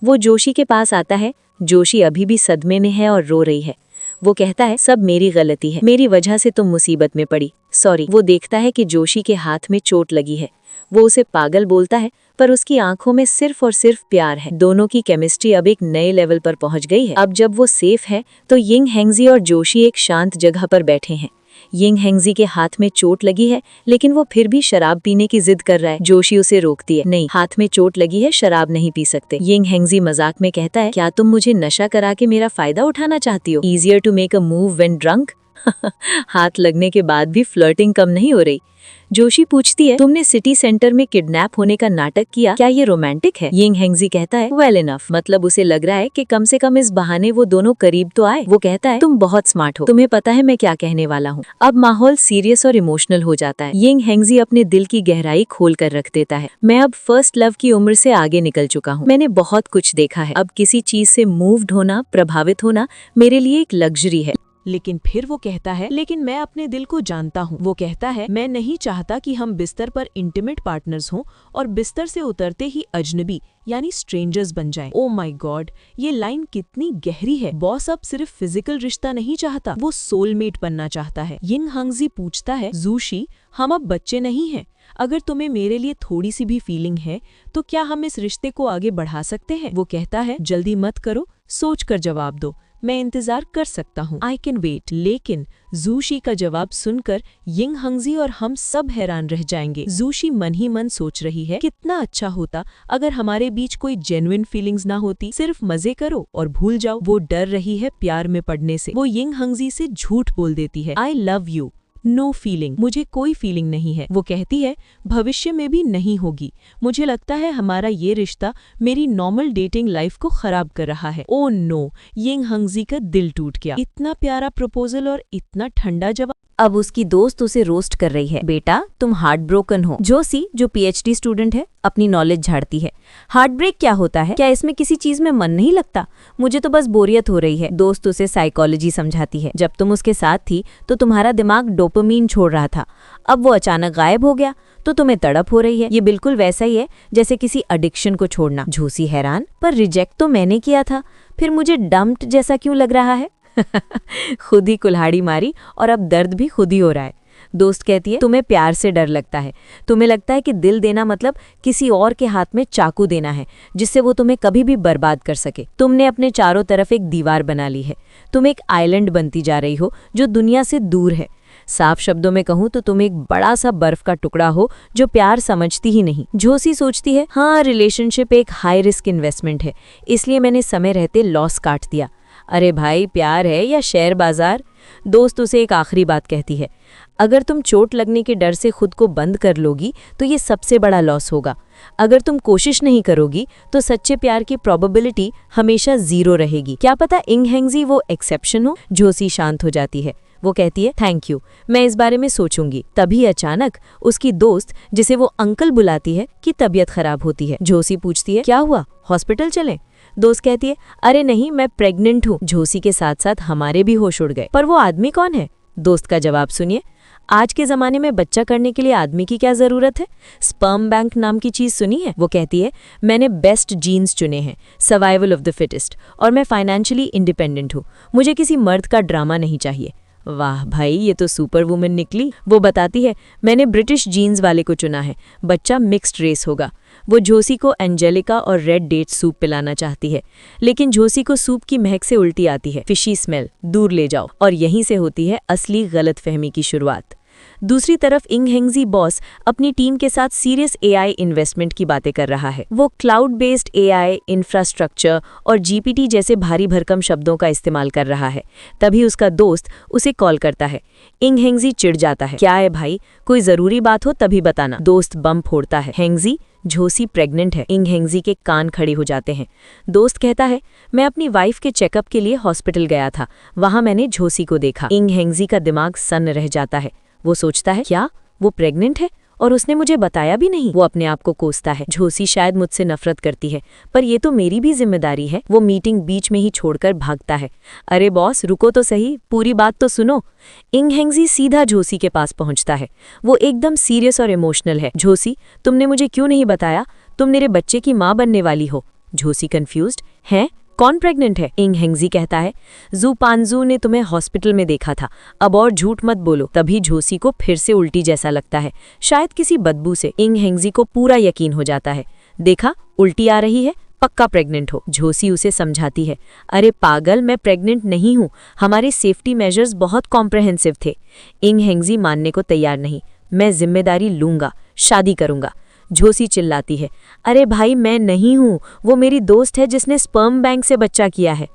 S1: वो जोशी के पास आता है। जोशी अभी भी सदमे में है और रो रही है। वो कहता है सब मेरी गलती है, मेरी वजह से तुम मुसीबत में पड़ी, सॉरी। वो देखता है कि जोशी के हाथ में चोट लगी है। वो उसे पागल बोलता है, पर उसकी आंखों में सिर्फ और सिर्फ प्यार है। दोनों की केमिस्ट्री अब एक नए लेवल पर पहुंच गई है। अब जब वो सेफ है तो यिंग हेंगजी और जोशी एक शांत जगह पर बैठे हैं। यिंग हेंगजी के हाथ में चोट लगी है, लेकिन वो फिर भी शराब पीने की जिद कर रहा है। जोशी उसे रोकती है, नहीं हाथ में चोट लगी है, शराब नहीं पी सकते। यिंग हेंगजी मजाक में कहता है क्या तुम मुझे नशा करा के मेरा फायदा उठाना चाहती हो? Easier to make a move when drunk. हाथ लगने के बाद भी फ्लर्टिंग कम नहीं हो रही। जोशी पूछती है तुमने सिटी सेंटर में किडनैप होने का नाटक किया, क्या ये रोमांटिक है? यिंग हेंगजी कहता है वेल इनफ, मतलब उसे लग रहा है कि कम से कम इस बहाने वो दोनों करीब तो आए। वो कहता है तुम बहुत स्मार्ट हो, तुम्हें पता है मैं क्या कहने वाला हूँ। अब माहौल सीरियस और इमोशनल हो जाता है। यिंग हेंगजी अपने दिल की गहराई खोल कर रख देता है। मैं अब फर्स्ट लव की उम्र से आगे निकल चुका हूँ। मैंने बहुत कुछ देखा है। अब किसी चीज से मूव्ड होना, प्रभावित होना मेरे लिए एक लग्जरी है।
S2: लेकिन फिर वो कहता है लेकिन मैं अपने दिल को जानता हूँ। वो कहता है मैं नहीं चाहता कि हम बिस्तर पर इंटीमेट पार्टनर्स हों और बिस्तर से उतरते ही अजनबी यानी स्ट्रेंजर्स बन जाएं। ओ माय गॉड, ये लाइन कितनी गहरी है। बॉस अब सिर्फ फिजिकल रिश्ता नहीं चाहता, वो सोलमेट बनना चाहता है। यिंग हेंगजी पूछता है जोशी हम अब बच्चे नहीं हैं, अगर तुम्हें मेरे लिए थोड़ी सी भी फीलिंग है तो क्या हम इस रिश्ते को आगे बढ़ा सकते हैं? वो कहता है जल्दी मत करो, सोच कर जवाब दो, मैं इंतजार कर सकता हूँ, आई कैन वेट। लेकिन जोशी का जवाब सुनकर यिंग हेंगजी और हम सब हैरान रह जाएंगे। जोशी मन ही मन सोच रही है कितना अच्छा होता अगर हमारे बीच कोई जेन्युइन फीलिंग्स ना होती, सिर्फ मजे करो और भूल जाओ। वो डर रही है प्यार में पड़ने से। वो यिंग हेंगजी से झूठ बोल देती है, I love you, no feeling, मुझे कोई फीलिंग नहीं है। वो कहती है भविष्य में भी नहीं होगी। मुझे लगता है हमारा ये रिश्ता मेरी नॉर्मल डेटिंग लाइफ को खराब कर रहा है। ओ नो, यिंग हेंगजी का दिल टूट गया। इतना प्यारा प्रपोजल और इतना ठंडा जवाब।
S1: अब उसकी दोस्त उसे रोस्ट कर रही है, बेटा तुम हार्ट ब्रोकन हो। जोशी जो पीएचडी स्टूडेंट है अपनी नॉलेज झाड़ती है, हार्ट ब्रेक क्या होता है, क्या इसमें किसी चीज में मन नहीं लगता, मुझे तो बस बोरियत हो रही है। दोस्त उसे साइकोलॉजी समझाती है, जब तुम उसके साथ थी तो तुम्हारा दिमाग डोपामीन छोड़ रहा था, अब वो अचानक गायब हो गया तो तुम्हें तड़प हो रही है। ये बिल्कुल वैसा ही है जैसे किसी एडिक्शन को छोड़ना। जोशी हैरान, पर रिजेक्ट तो मैंने किया था, फिर मुझे डम्प्ड जैसा क्यों लग रहा है? खुद ही कुल्हाड़ी मारी और अब दर्द भी खुद ही हो रहा है। दोस्त कहती है, तुम्हें प्यार से डर लगता है, तुम्हें लगता है कि दिल देना मतलब किसी और के हाथ में चाकू देना है जिससे वो तुम्हें कभी भी बर्बाद कर सके। तुमने अपने चारों तरफ एक दीवार बना ली है, तुम एक आइलैंड बनती जा रही हो जो दुनिया से दूर है। साफ शब्दों में कहूं तो तुम एक बड़ा सा बर्फ का टुकड़ा हो जो प्यार समझती ही नहीं। जोशी सोचती है, हाँ रिलेशनशिप एक हाई रिस्क इन्वेस्टमेंट है, इसलिए मैंने समय रहते लॉस काट दिया। अरे भाई, प्यार है या शेयर बाजार? दोस्त उसे एक आखिरी बात कहती है, अगर तुम चोट लगने के डर से खुद को बंद कर लोगी तो ये सबसे बड़ा लॉस होगा। अगर तुम कोशिश नहीं करोगी तो सच्चे प्यार की प्रोबेबिलिटी हमेशा 0 रहेगी। क्या पता इंग हेंगजी वो एक्सेप्शन हो। जोशी शांत हो जाती है, वो कहती है, थैंक यू, मैं इस बारे में सोचूंगी। तभी अचानक उसकी दोस्त, जिसे वो अंकल बुलाती है, की तबीयत खराब होती है। जोशी पूछती है, क्या हुआ, हॉस्पिटल चलें? दोस्त कहती है, अरे नहीं, मैं प्रेग्नेंट हूँ। जोशी के साथ साथ हमारे भी होश उड़ गए। पर वो आदमी कौन है? दोस्त का जवाब सुनिए, आज के जमाने में बच्चा करने के लिए आदमी की क्या जरूरत है? स्पर्म बैंक नाम की चीज सुनी है? वो कहती है, मैंने बेस्ट जीन्स चुने हैं, सर्वाइवल ऑफ द फिटेस्ट, और मैं फाइनेंशियली इंडिपेंडेंट हूँ, मुझे किसी मर्द का ड्रामा नहीं चाहिए। वाह भाई, ये तो सुपर वुमन निकली। वो बताती है, मैंने ब्रिटिश जीन्स वाले को चुना है, बच्चा मिक्स्ड रेस होगा। वो जोशी को एंजेलिका और रेड डेट सूप पिलाना चाहती है, लेकिन जोशी को सूप की महक से उल्टी आती है। फिशी स्मेल, दूर ले जाओ। और यहीं से होती है असली गलतफहमी की शुरुआत। दूसरी तरफ इंग हेंगजी बॉस अपनी टीम के साथ सीरियस एआई इन्वेस्टमेंट की बातें कर रहा है। वो क्लाउड बेस्ड एआई, इंफ्रास्ट्रक्चर और जीपीटी जैसे भारी भरकम शब्दों का इस्तेमाल कर रहा है। तभी उसका दोस्त उसे कॉल करता है। इंग हेंगजी चिढ़ जाता है, क्या है भाई, कोई जरूरी बात हो तभी बताना। दोस्त बम फोड़ता है, हेंगजी जोशी प्रेग्नेंट है। इंग हेंगजी के कान खड़े हो जाते हैं। दोस्त कहता है, मैं अपनी वाइफ के चेकअप के लिए हॉस्पिटल गया था, वहां मैंने जोशी को देखा। इंग हेंगजी का दिमाग सन्न रह जाता है। वो सोचता है, क्या वो प्रेग्नेंट है और उसने मुझे बताया भी नहीं? वो अपने आप को कोसता है, जोशी शायद मुझसे नफरत करती है, पर ये तो मेरी भी जिम्मेदारी है। वो मीटिंग बीच में ही छोड़कर भागता है। अरे बॉस, रुको तो सही, पूरी बात तो सुनो। इंग हेंगजी सीधा जोशी के पास पहुंचता है। वो एकदम सीरियस और इमोशनल है। जोशी, तुमने मुझे क्यों नहीं बताया? तुम मेरे बच्चे की माँ बनने वाली हो। जोशी कंफ्यूज्ड, हैं? कौन प्रेग्नेंट है? इंग हेंगजी कहता है, जू पानजू ने तुम्हें हॉस्पिटल में देखा था, अब और झूठ मत बोलो। तभी जोशी को फिर से उल्टी जैसा लगता है, शायद किसी बदबू से। इंग हेंगजी को पूरा यकीन हो जाता है, देखा, उल्टी आ रही है, पक्का प्रेग्नेंट हो। जोशी उसे समझाती है, अरे पागल, मैं प्रेग्नेंट नहीं हूँ, हमारे सेफ्टी मेजर्स बहुत कॉम्प्रहेंसिव थे। इंग हेंगजी मानने को तैयार नहीं, मैं जिम्मेदारी लूंगा, शादी करूंगा। जोशी चिल्लाती है, अरे भाई, मैं नहीं हूं, वो मेरी दोस्त है जिसने स्पर्म बैंक से बच्चा किया है।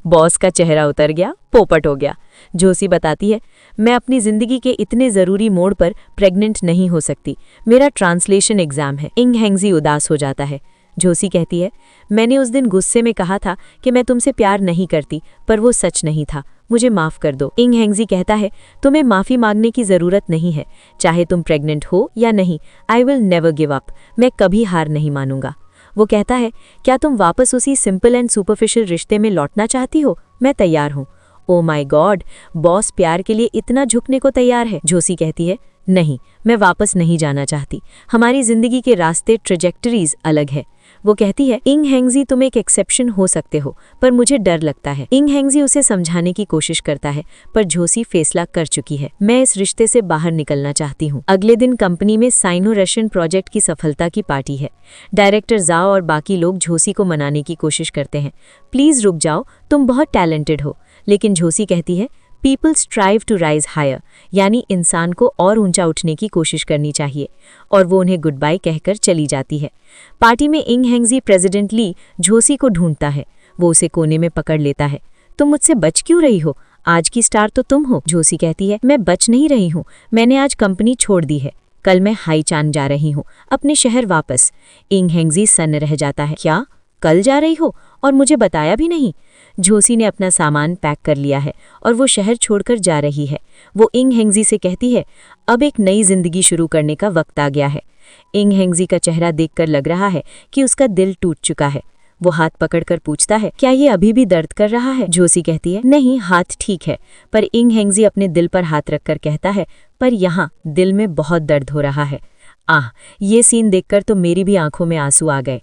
S1: बॉस का चेहरा उतर गया, पोपट हो गया। जोशी बताती है, मैं अपनी जिंदगी के इतने जरूरी मोड़ पर प्रेग्नेंट नहीं हो सकती, मेरा ट्रांसलेशन एग्जाम है। इंग हेंगजी उदास हो जाता है। जोशी कहती है, मैंने उस दिन गुस्से में कहा था कि मैं तुमसे प्यार नहीं करती, पर वो सच नहीं था, मुझे माफ कर दो। इंग हेंगजी कहता है, तुम्हें माफी मांगने की जरूरत नहीं है, चाहे तुम प्रेग्नेंट हो या नहीं, I will never give up, मैं कभी हार नहीं मानूंगा। वो कहता है, क्या तुम वापस उसी सिंपल एंड सुपरफिशियल रिश्ते में लौटना चाहती हो? मैं तैयार हूँ। ओ माय गॉड, बॉस प्यार के लिए इतना झुकने को तैयार है। जोशी कहती है, नहीं, मैं वापस नहीं जाना चाहती, हमारी जिंदगी के रास्ते, ट्रेजेक्टरीज अलग है। वो कहती है, इंग हेंगजी तुम एक एक्सेप्शन हो सकते हो, पर मुझे डर लगता है। इंग हेंगजी उसे समझाने की कोशिश करता है, पर जोशी फैसला कर चुकी है, मैं इस रिश्ते से बाहर निकलना चाहती हूँ। अगले दिन कंपनी में साइनो रशियन प्रोजेक्ट की सफलता की पार्टी है। डायरेक्टर जाओ और बाकी लोग जोशी को मनाने की कोशिश करते हैं, प्लीज रुक जाओ, तुम बहुत टैलेंटेड हो। लेकिन जोशी कहती है, people strive to rise higher, यानी इंसान को और ऊंचा उठने की कोशिश करनी चाहिए, और वो उन्हें गुड बाय कहकर चली जाती है। पार्टी में इंग हेंगजी प्रेसिडेंट ली जोशी को ढूंढता है। वो उसे कोने में पकड़ लेता है, तुम मुझसे बच क्यों रही हो? आज की स्टार तो तुम हो। जोशी कहती है, मैं बच नहीं रही हूँ, मैंने आज कंपनी छोड़ दी है, कल मैं हाईचान जा रही हूँ, अपने शहर वापस। इंग हेंगजी सन्न रह जाता है, क्या
S3: कल जा रही हो और मुझे बताया भी नहीं। झोसी ने अपना सामान पैक कर लिया है और वो शहर छोड़कर जा रही है। वो इंग हेंगजी से कहती है, अब एक नई जिंदगी शुरू करने का वक्त आ गया है। इंग हेंगजी का चेहरा देखकर लग रहा है कि उसका दिल टूट चुका है। वो हाथ पकड़कर पूछता है, क्या ये अभी भी दर्द कर रहा है? झोसी कहती है, नहीं, हाथ ठीक है। पर इंग हेंगजी अपने दिल पर हाथ रखकर कहता है, पर यहाँ दिल में बहुत दर्द हो रहा है। ये सीन देखकर तो मेरी भी आंखों में आंसू आ गए।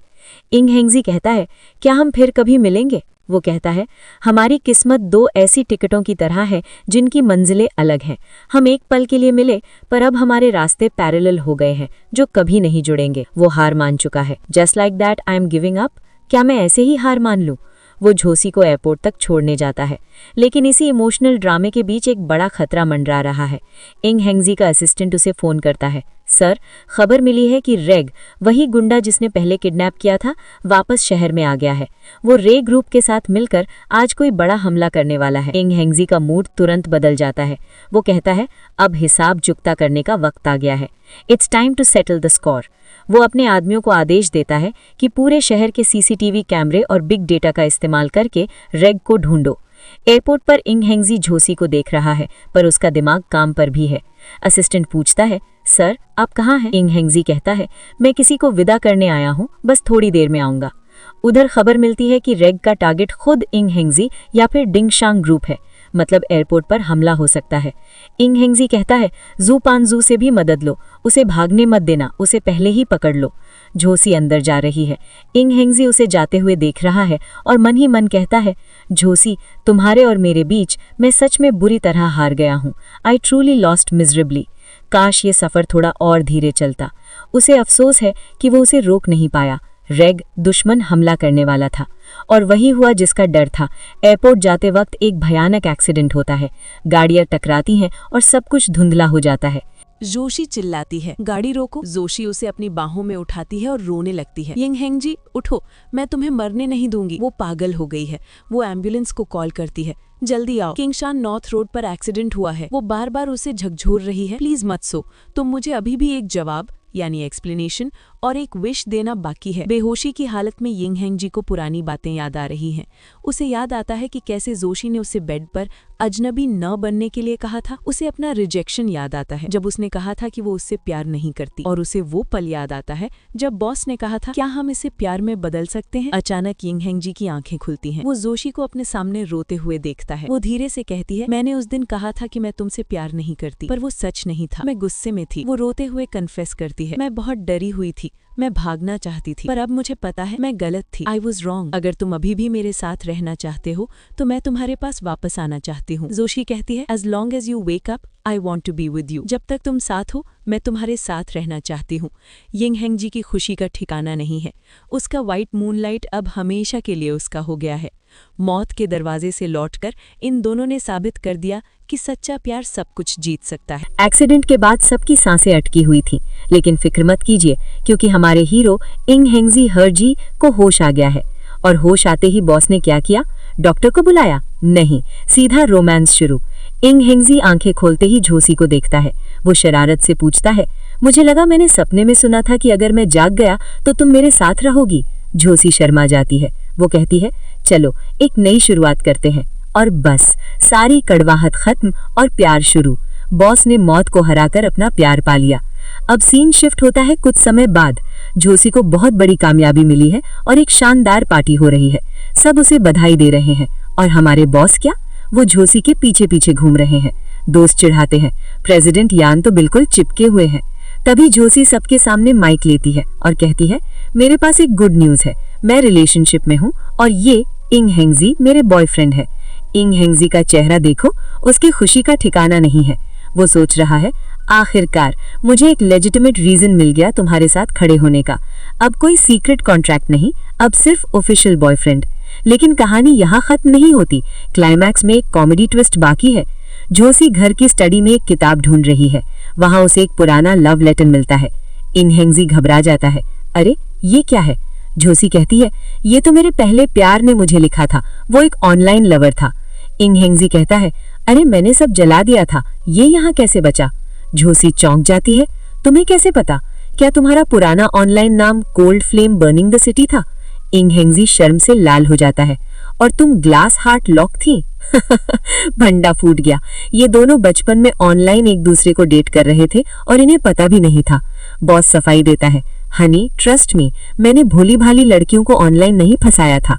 S3: इंग हेंगजी कहता है, क्या हम फिर कभी मिलेंगे? वो कहता है, हमारी किस्मत दो ऐसी टिकटों की तरह है जिनकी मंजिलें अलग हैं। हम एक पल के लिए मिले, पर अब हमारे रास्ते पैरेलल हो गए हैं जो कभी नहीं जुड़ेंगे। वो हार मान चुका है। Just like that I am giving up. क्या मैं ऐसे ही हार मान लूं? वो झोसी को एयरपोर्ट तक छोड़ने जाता है, लेकिन इसी इमोशनल ड्रामे के बीच एक बड़ा खतरा मंडरा रहा है। इंग हेंगजी का असिस्टेंट उसे फोन करता है, सर, खबर मिली है कि रेग, वही गुंडा जिसने पहले किडनैप किया था, वापस शहर में आ गया है। वो रे ग्रुप के साथ मिलकर आज कोई बड़ा हमला करने वाला है। इंग हेंगजी का मूड तुरंत बदल जाता है। वो कहता है, अब हिसाब चुकता करने का वक्त आ गया है। It's time to settle the score. वो अपने आदमियों को आदेश देता है कि पूरे शहर के सीसीटीवी कैमरे और बिग डेटा का इस्तेमाल करके रेग को ढूंढो। एयरपोर्ट पर इंग हेंगजी झोसी को देख रहा है, पर उसका दिमाग काम पर भी है। असिस्टेंट पूछता है, सर, आप कहाँ हैं? इंग हेंगजी कहता है, मैं किसी को विदा करने आया हूँ, बस थोड़ी देर में आऊँगा। उधर खबर मिलती है कि रेग का टारगेट खुद इंग हेंगजी या फिर डिंगशांग ग्रुप है, मतलब एयरपोर्ट पर हमला हो सकता है। इंग हेंगजी कहता है, जू पानजू से भी मदद लो, उसे भागने मत देना, उसे पहले ही पकड़ लो। झोसी अंदर जा रही है। इंग हेंगजी उसे जाते हुए देख रहा है और मन ही मन कहता है, झोसी, तुम्हारे और मेरे बीच मैं सच में बुरी तरह हार गया हूँ। I truly lost miserably. काश ये सफ़र थोड़ा और धीरे चलता। उसे अफसोस है कि वो उसे रोक नहीं पाया। रेग दुश्मन हमला करने वाला था और वही हुआ जिसका डर था। एयरपोर्ट जाते वक्त एक भयानक एक्सीडेंट होता है। गाड़ियां टकराती हैं और सब कुछ धुंधला हो जाता है।
S2: जोशी चिल्लाती है, गाड़ी रोको। जोशी उसे अपनी बाहों में उठाती है और रोने लगती है। इंग हेंगजी, उठो, मैं तुम्हें मरने नहीं दूंगी। वो पागल हो गई है। वो एम्बुलेंस को कॉल करती है, जल्दी आओ, किंगशान नॉर्थ रोड पर एक्सीडेंट हुआ है। वो बार बार उसे झकझोर रही है, प्लीज मत सो, तुम मुझे अभी भी एक जवाब यानी एक्सप्लेनेशन और एक विश देना बाकी है। बेहोशी की हालत में इंग हेंगजी को पुरानी बातें याद आ रही हैं। उसे याद आता है कि कैसे जोशी ने उसे बेड पर अजनबी न बनने के लिए कहा था। उसे अपना रिजेक्शन याद आता है, जब उसने कहा था कि वो उससे प्यार नहीं करती। और उसे वो पल याद आता है जब बॉस ने कहा था, क्या हम इसे प्यार में बदल सकते हैं? अचानक इंग हेंगजी की आंखें खुलती हैं। वो जोशी को अपने सामने रोते हुए देखता है। वो धीरे से कहती है, मैंने उस दिन कहा था कि मैं तुमसे प्यार नहीं करती, पर वो सच नहीं था, मैं गुस्से में थी। वो रोते हुए कन्फेस करती है, मैं बहुत डरी हुई थी, मैं भागना चाहती थी, पर अब मुझे पता है मैं गलत थी। I was wrong. अगर तुम अभी भी मेरे साथ रहना चाहते हो तो मैं तुम्हारे पास वापस आना चाहती हूँ। जोशी कहती है, as long as you wake up I want to be with you. जब तक तुम साथ हो मैं तुम्हारे साथ रहना चाहती हूँ। इंग हेंगजी की खुशी का ठिकाना नहीं है। उसका व्हाइट मूनलाइट अब हमेशा के लिए उसका हो गया है। मौत के दरवाजे से लौटकर इन दोनों ने साबित कर दिया कि सच्चा प्यार सब कुछ जीत सकता है।
S3: एक्सीडेंट के बाद सबकी सांसें अटकी हुई थी, लेकिन फिक्र मत कीजिए क्योंकि हमारे हीरो इंग हेंगजी हरजी को होश आ गया है। और होश आते ही बॉस ने क्या किया? डॉक्टर को बुलाया? नहीं, सीधा रोमांस शुरू। इंग हेंगजी आंखें खोलते ही झोसी को देखता है। वो शरारत से पूछता है, मुझे लगा मैंने सपने में सुना था कि अगर मैं जाग गया तो तुम मेरे साथ रहोगी। झोसी शर्मा जाती है। वो कहती है, चलो एक नई शुरुआत करते हैं। और बस सारी कड़वाहट खत्म और प्यार शुरू। बॉस ने मौत को हराकर अपना प्यार पा लिया। अब सीन शिफ्ट होता है कुछ समय बाद। झोसी को बहुत बड़ी कामयाबी मिली है और एक शानदार पार्टी हो रही है। सब उसे बधाई दे रहे हैं और हमारे बॉस क्या, वो झोसी के पीछे पीछे घूम रहे हैं। दोस्त चिढ़ाते हैं, प्रेसिडेंट यान तो बिल्कुल चिपके हुए हैं। तभी झोसी सबके सामने माइक लेती है और कहती है, मेरे पास एक गुड न्यूज है, मैं रिलेशनशिप में हूँ और ये इंग हेंगजी मेरे बॉयफ्रेंड है। इंग हेंगजी का चेहरा देखो, उसकी खुशी का ठिकाना नहीं है। वो सोच रहा है, आखिरकार मुझे एक लेजिटिमेट रीजन मिल गया तुम्हारे साथ खड़े होने का। अब कोई सीक्रेट कॉन्ट्रैक्ट नहीं, अब सिर्फ ऑफिशियल बॉयफ्रेंड। लेकिन कहानी यहाँ खत्म नहीं होती। क्लाइमैक्स में एक कॉमेडी ट्विस्ट बाकी है। झोसी घर की स्टडी में एक किताब ढूंढ रही है। वहां उसे एक पुराना लव लेटर मिलता है। इंग हेंगजी घबरा जाता है, अरे ये क्या है? झोसी कहती है, ये तो मेरे पहले प्यार ने मुझे लिखा था, वो एक ऑनलाइन लवर था। इंग हेंगजी कहता है, अरे मैंने सब जला दिया था, ये यहाँ कैसे बचा? झोसी चौंक जाती है, तुम्हें कैसे पता? क्या तुम्हारा पुराना ऑनलाइन नाम cold flame burning the city था? इंग हेंगजी शर्म से लाल हो जाता है। और तुम ग्लास हार्ट लॉक थी? भंडा फूट गया। ये दोनों बचपन में ऑनलाइन एक दूसरे को डेट कर रहे थे और इन्हें पता भी नहीं था। बॉस सफाई देता है, हनी ट्रस्ट मी, मैंने भोली भाली लड़कियों को ऑनलाइन नहीं फंसाया था।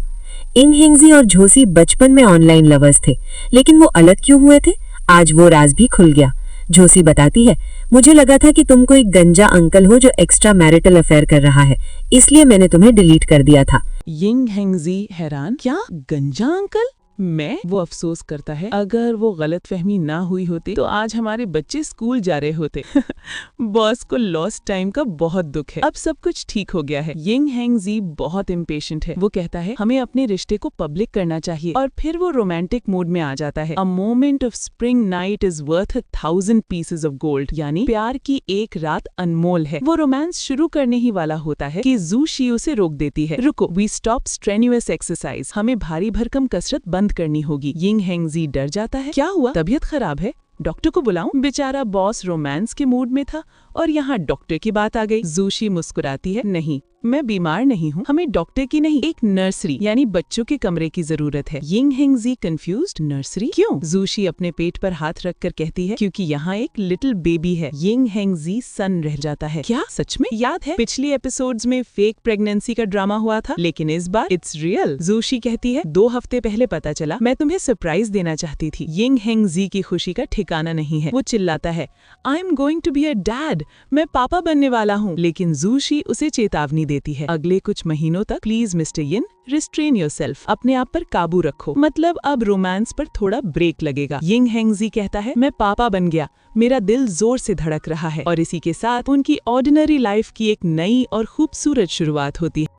S3: इंग हेंगजी और झोसी बचपन में ऑनलाइन लवर्स थे, लेकिन वो अलग क्यों हुए थे? आज वो राज भी खुल गया। झोसी बताती है, मुझे लगा था कि तुम कोई गंजा अंकल हो जो एक्स्ट्रा मैरिटल अफेयर कर रहा है, इसलिए मैंने तुम्हें डिलीट कर दिया था।
S4: यिंग हेंगजी हैरान, क्या गंजा अंकल? मैं? वो अफसोस करता है, अगर वो गलतफहमी ना हुई होती तो आज हमारे बच्चे स्कूल जा रहे होते। बॉस को लॉस्ट टाइम का बहुत दुख है। अब सब कुछ ठीक हो गया है। यिंग हेंगजी बहुत इम्पेशेंट है। वो कहता है हमें अपने रिश्ते को पब्लिक करना चाहिए, और फिर वो रोमांटिक मूड में आ जाता है। A moment of spring night is worth 1000 pieces of gold, यानी प्यार की एक रात अनमोल है। वो रोमांस शुरू करने ही वाला होता है कि जू शी उसे रोक देती है। रुको, वी स्टॉप स्ट्रेन्युअस एक्सरसाइज, हमें भारी भरकम कसरत बंद करनी होगी। यिंग हेंगजी डर जाता है, क्या हुआ? तबीयत खराब है? डॉक्टर को बुलाऊं? बेचारा बॉस रोमांस के मूड में था और यहाँ डॉक्टर की बात आ गई। जूशी मुस्कुराती है, नहीं, मैं बीमार नहीं हूँ, हमें डॉक्टर की नहीं, एक नर्सरी यानी बच्चों के कमरे की जरूरत है। यिंग हेंगजी कंफ्यूज्ड, नर्सरी क्यों? जूशी अपने पेट पर हाथ रखकर कहती है, क्योंकि यहाँ एक लिटिल बेबी है। यिंग हेंगजी सन रह जाता है, क्या सच में? याद है पिछली एपिसोड्स में फेक प्रेगनेंसी का ड्रामा हुआ था, लेकिन इस बार इट्स रियल। जूशी कहती है, 2 हफ्ते पहले पता चला, मैं तुम्हें सरप्राइज देना चाहती थी। यिंग हेंगजी की खुशी का ठिकाना नहीं है। वो चिल्लाता है, I am going to be a dad, मैं पापा बनने वाला हूँ। लेकिन जूशी उसे चेतावनी देती है, अगले कुछ महीनों तक please mister yin, restrain yourself, अपने आप पर काबू रखो, मतलब अब रोमांस पर थोड़ा ब्रेक लगेगा। यिंग हेंगजी कहता है, मैं पापा बन गया, मेरा दिल जोर से धड़क रहा है। और इसी के साथ उनकी ऑर्डिनरी लाइफ की एक नई और खूबसूरत शुरुआत होती है।